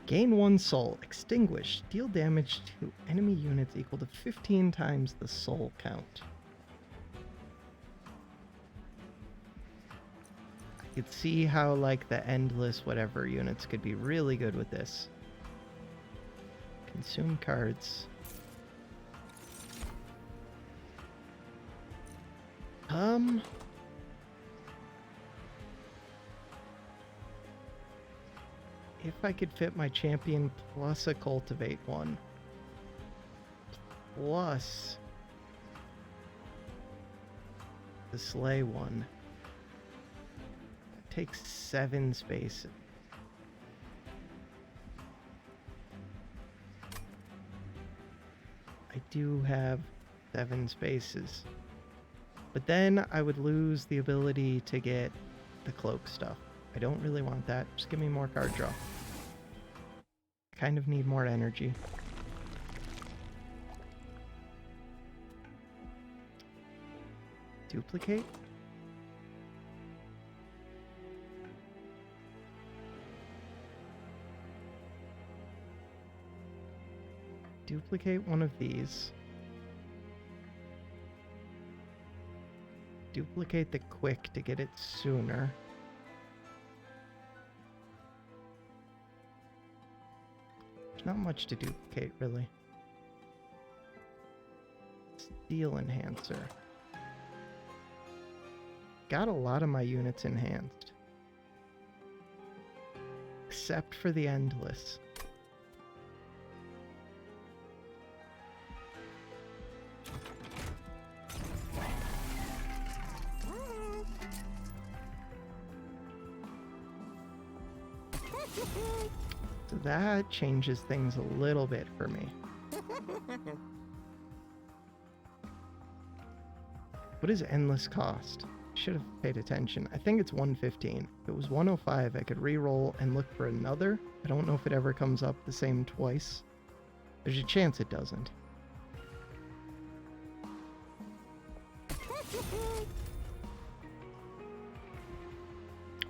Gain 1 soul. Extinguish. Deal damage to enemy units equal to 15 times the soul count. I could see how, like, the endless whatever units could be really good with this. Consume cards. If I could fit my champion plus a cultivate one, plus the slay one, it takes 7 spaces. I do have 7 spaces, but then I would lose the ability to get the cloak stuff. I don't really want that. Just give me more card draw. I kind of need more energy. Duplicate? Duplicate one of these. Duplicate the quick to get it sooner. There's not much to duplicate, really. Steel enhancer. Got a lot of my units enhanced. Except for the endless. So that changes things a little bit for me. What is endless cost? Should have paid attention. I think it's 115. If it was 105, I could re-roll and look for another. I don't know if it ever comes up the same twice. There's a chance it doesn't.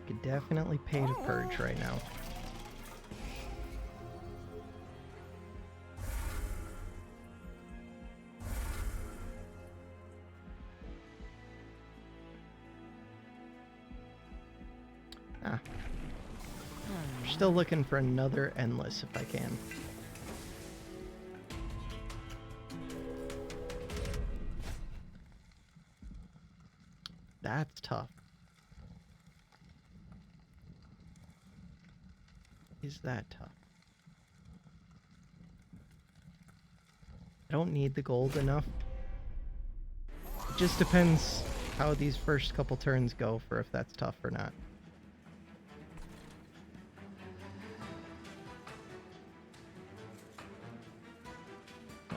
Could definitely pay to purge right now. Still looking for another endless if I can. That's tough. Is that tough? I don't need the gold enough. It just depends how these first couple turns go for if that's tough or not.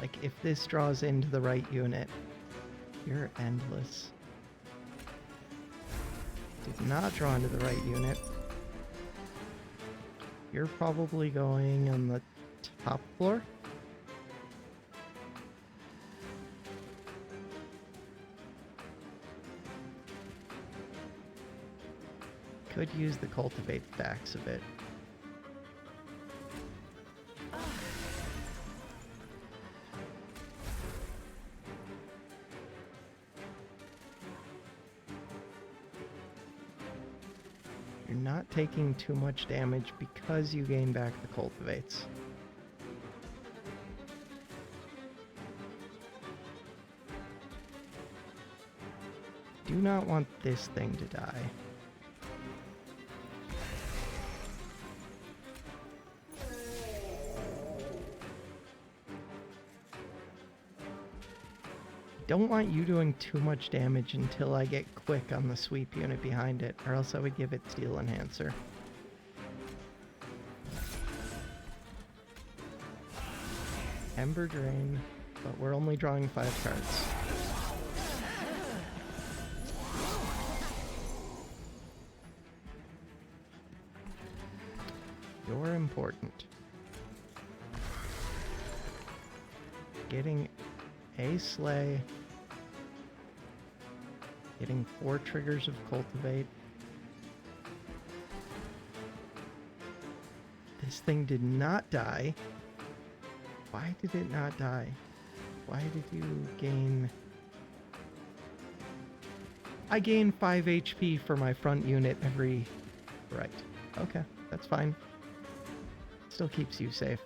Like, if this draws into the right unit, you're endless. Did not draw into the right unit. You're probably going on the top floor. Could use the cultivate stacks a bit. You're not taking too much damage because you gain back the cultivates. Do not want this thing to die. Don't want you doing too much damage until I get quick on the sweep unit behind it, or else I would give it Steel Enhancer. Ember Drain, but we're only drawing 5 cards. You're important. Getting a Slay. Getting 4 triggers of Cultivate. This thing did not die. Why did it not die? Why did you gain... I gain 5 HP for my front unit every... Right. Okay, that's fine. Still keeps you safe.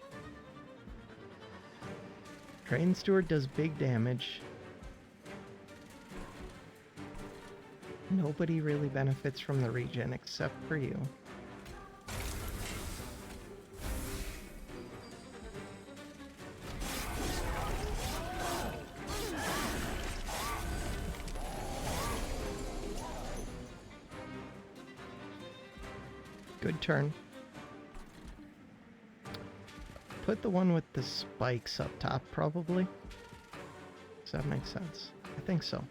Train Steward does big damage. Nobody really benefits from the regen except for you. Good turn. Put the one with the spikes up top, probably. Does that make sense? I think so.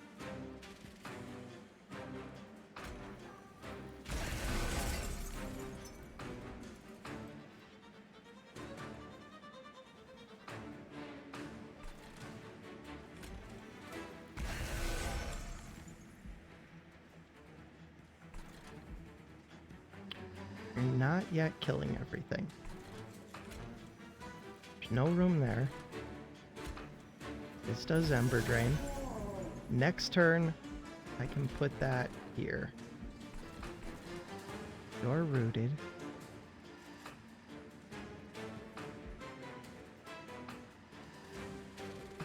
You're not yet killing everything. There's no room there. This does Ember Drain. Next turn, I can put that here. You're rooted.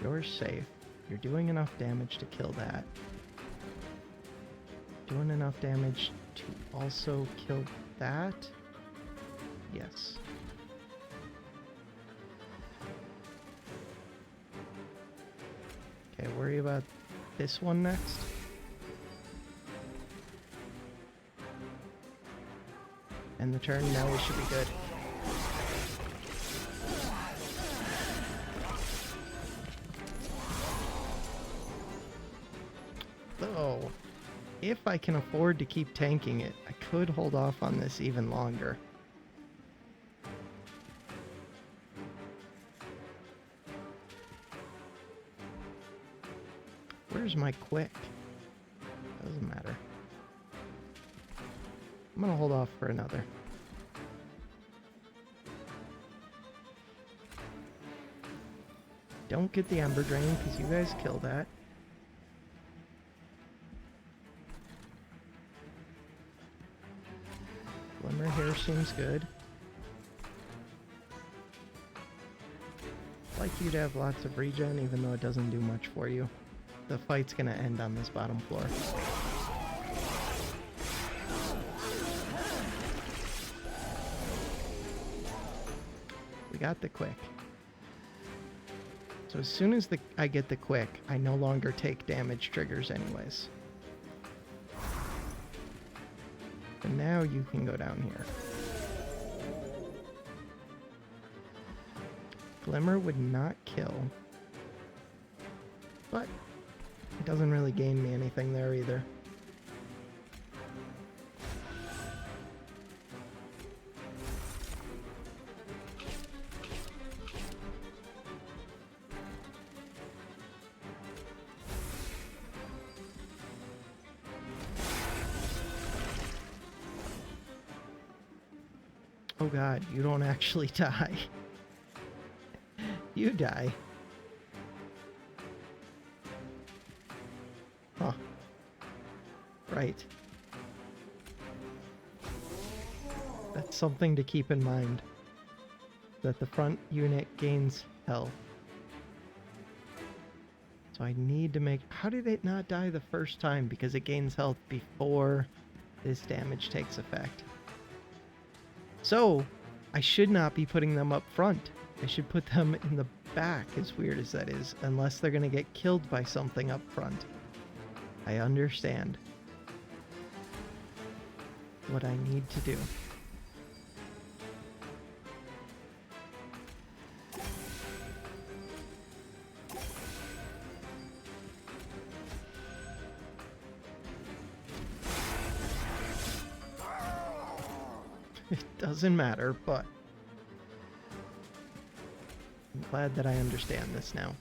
You're safe. You're doing enough damage to kill that. Doing enough damage to also kill that? Yes. Okay, worry about this one next. End the turn, now we should be good. Though, if I can afford to keep tanking it, I could hold off on this even longer. Where's my quick? Doesn't matter. I'm gonna hold off for another. Don't get the Ember Drain because you guys kill that. Glimmer here seems good. I'd like you to have lots of regen even though it doesn't do much for you. The fight's gonna end on this bottom floor. We got the quick. So as soon as I get the quick, I no longer take damage triggers anyways. And now you can go down here. Glimmer would not kill. But it doesn't really gain me anything there either. Oh god, you don't actually die. You die. Huh. Right. That's something to keep in mind. That the front unit gains health. So I need to make... How did it not die the first time? Because it gains health before this damage takes effect. So, I should not be putting them up front. I should put them in the back, as weird as that is, unless they're going to get killed by something up front. I understand what I need to do. It doesn't matter, but I'm glad that I understand this now.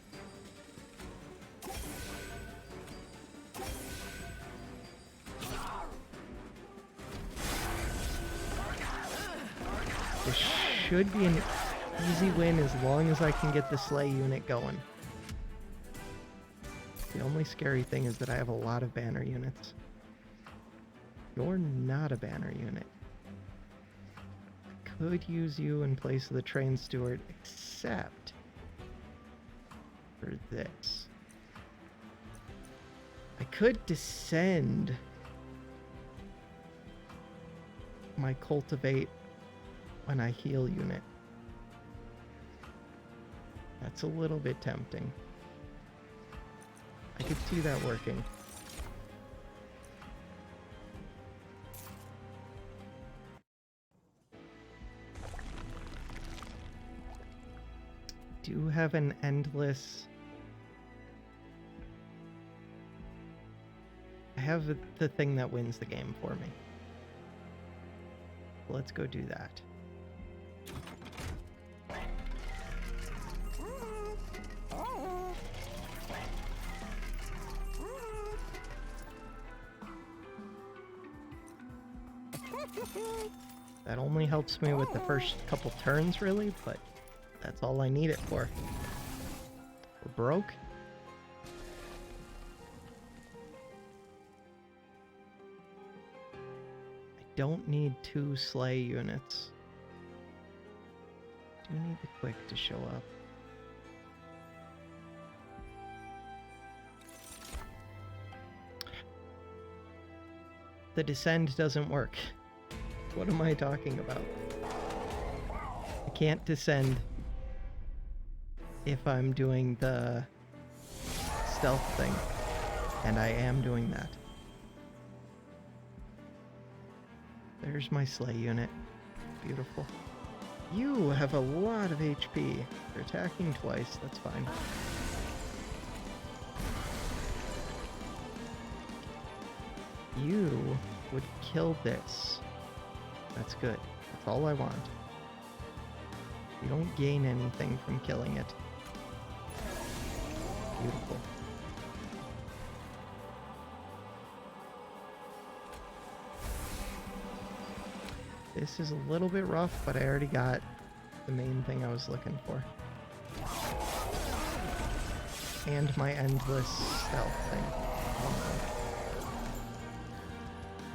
This should be an easy win as long as I can get the Slay unit going. The only scary thing is that I have a lot of banner units. You're not a banner unit. Could use you in place of the train steward, except for this. I could descend my cultivate when I heal unit. That's a little bit tempting. I could see that working. Do have an endless... I have the thing that wins the game for me. Let's go do that. That only helps me with the first couple turns, really, but that's all I need it for. We're broke. I don't need 2 Slay units. Do need the quick to show up. The descend doesn't work. What am I talking about? I can't descend if I'm doing the stealth thing, and I am doing that. There's my Slay unit. Beautiful. You have a lot of HP. You're attacking twice, that's fine. You would kill this. That's good. That's all I want. You don't gain anything from killing it. Beautiful. This is a little bit rough, but I already got the main thing I was looking for. And my endless stealth thing.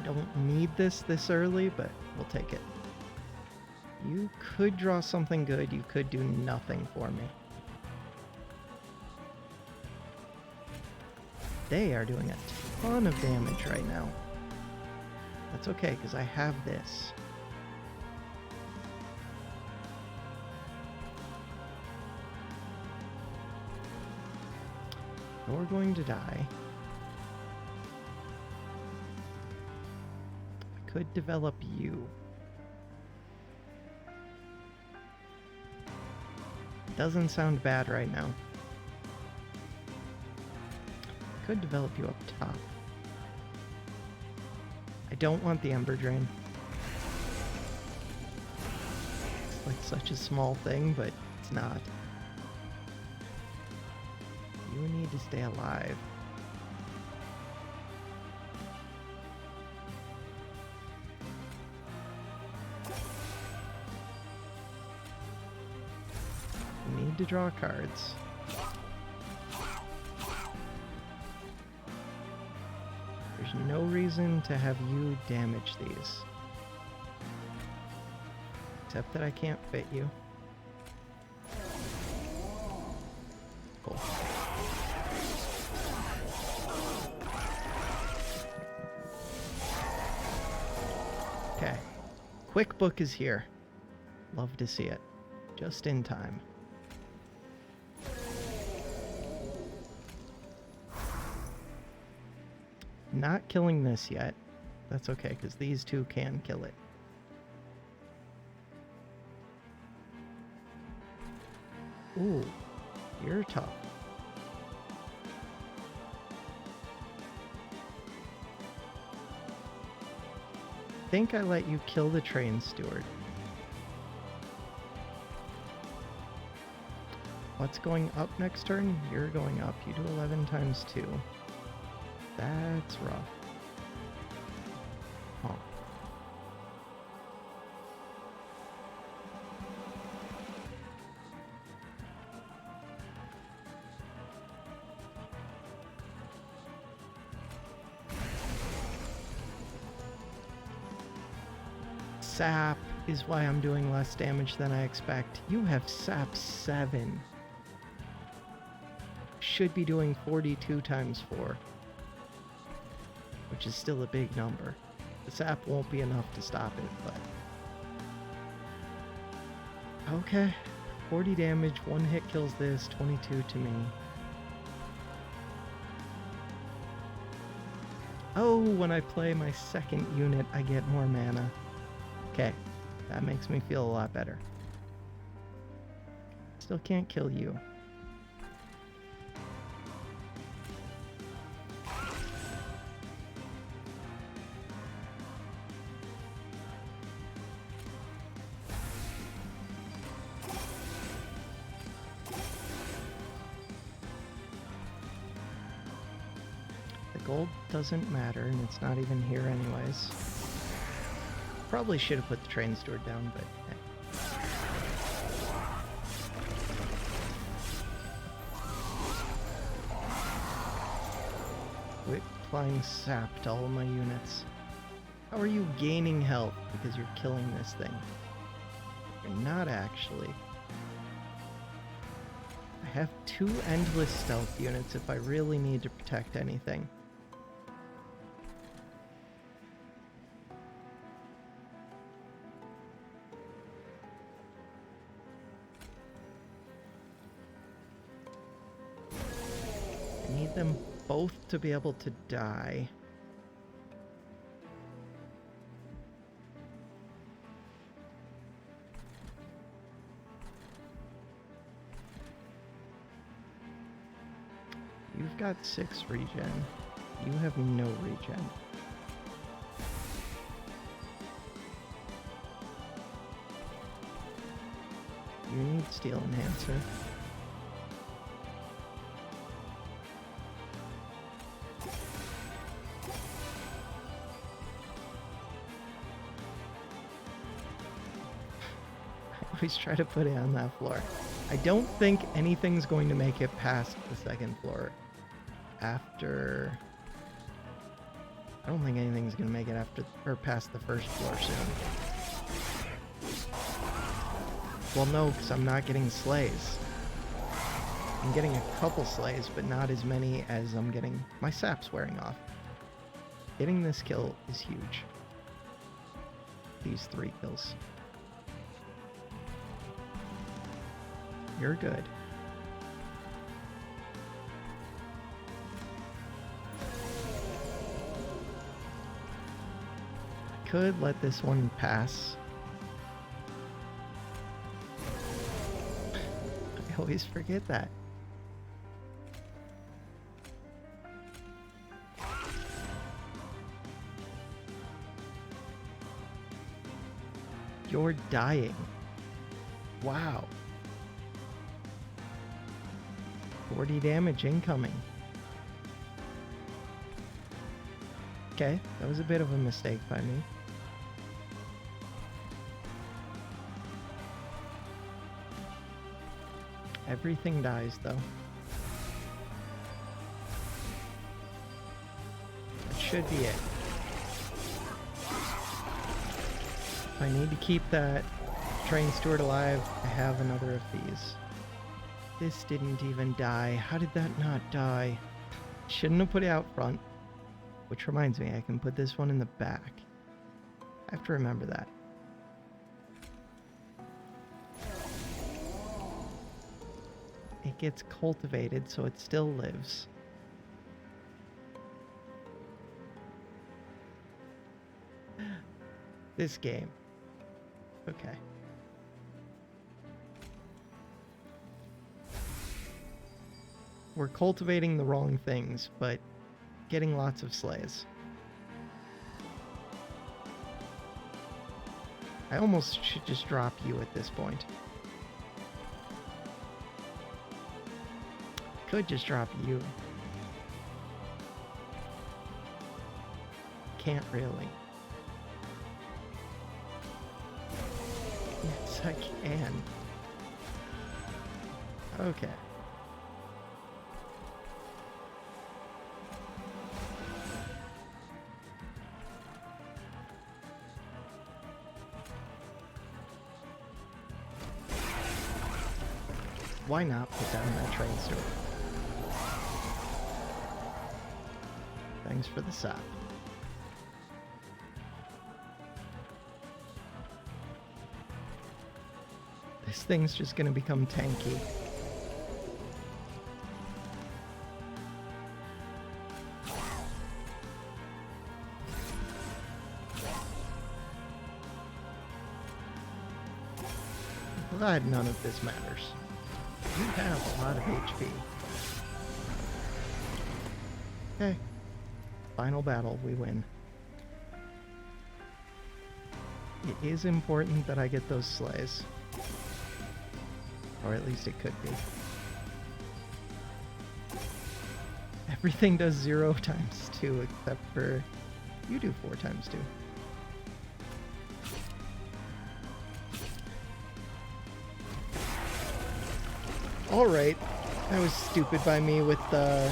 Don't need this early, but we'll take it. You could draw something good, you could do nothing for me. They are doing a ton of damage right now. That's okay, because I have this. You're going to die. I could develop you. Doesn't sound bad right now. Could develop you up top. I don't want the Ember Drain. It's like such a small thing, but it's not. You need to stay alive. You need to draw cards. There's no reason to have you damage these. Except that I can't fit you. Cool. Okay. Quick book is here. Love to see it. Just in time. Not killing this yet. That's okay, because these two can kill it. Ooh, you're tough. I think I let you kill the train steward. What's going up next turn? You're going up. You do 11 times 2. That's rough. Huh. Sap is why I'm doing less damage than I expect. You have Sap 7. Should be doing 42 times 4. Which is still a big number. The sap won't be enough to stop it, but... Okay. 40 damage, 1 hit kills this, 22 to me. Oh, when I play my second unit, I get more mana. Okay, that makes me feel a lot better. Still can't kill you. Gold doesn't matter, and it's not even here anyways. Probably should have put the train steward down, but... Quit applying sap to all my units. How are you gaining health because you're killing this thing? You're not actually. I have 2 endless stealth units if I really need to protect anything. I need them both to be able to die. You've got 6 regen. You have no regen. You need Steel Enhancer. I always try to put it on that floor. I don't think anything's going to make it past the second floor after... I don't think anything's going to make it after or past the first floor soon. Well, no, because I'm not getting slays. I'm getting a couple slays, but not as many as I'm getting... My sap's wearing off. Getting this kill is huge. these 3 kills. You're good. I could let this one pass. I always forget that. You're dying. Wow. 40 damage incoming. Okay, that was a bit of a mistake by me. Everything dies, though. That should be it. If I need to keep that train steward alive, I have another of these. This didn't even die. How did that not die? Shouldn't have put it out front. Which reminds me, I can put this one in the back. I have to remember that. It gets cultivated, so it still lives. This game. Okay. We're cultivating the wrong things, but getting lots of slays. I almost should just drop you at this point. Could just drop you. Can't really. Yes, I can. Okay. Why not put down that train steward? Thanks for the sap. This thing's just gonna become tanky. I'm glad none of this matters. You have a lot of HP. Okay. Final battle, we win. It is important that I get those slays. Or at least it could be. Everything does 0 times 2 except for you do 4 times 2. Alright, that was stupid by me with the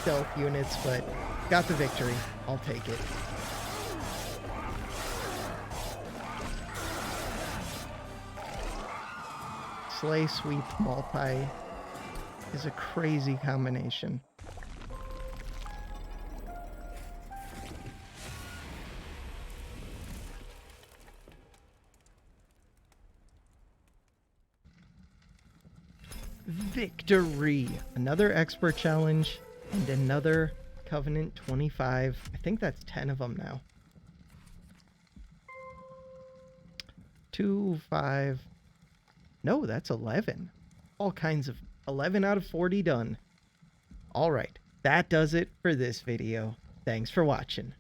stealth units, but got the victory. I'll take it. Slay, sweep, multi is a crazy combination. Victory! Another expert challenge and another Covenant 25. I think that's 10 of them now. 2, 5. No, that's 11. All kinds of 11 out of 40 done. All right, that does it for this video. Thanks for watching.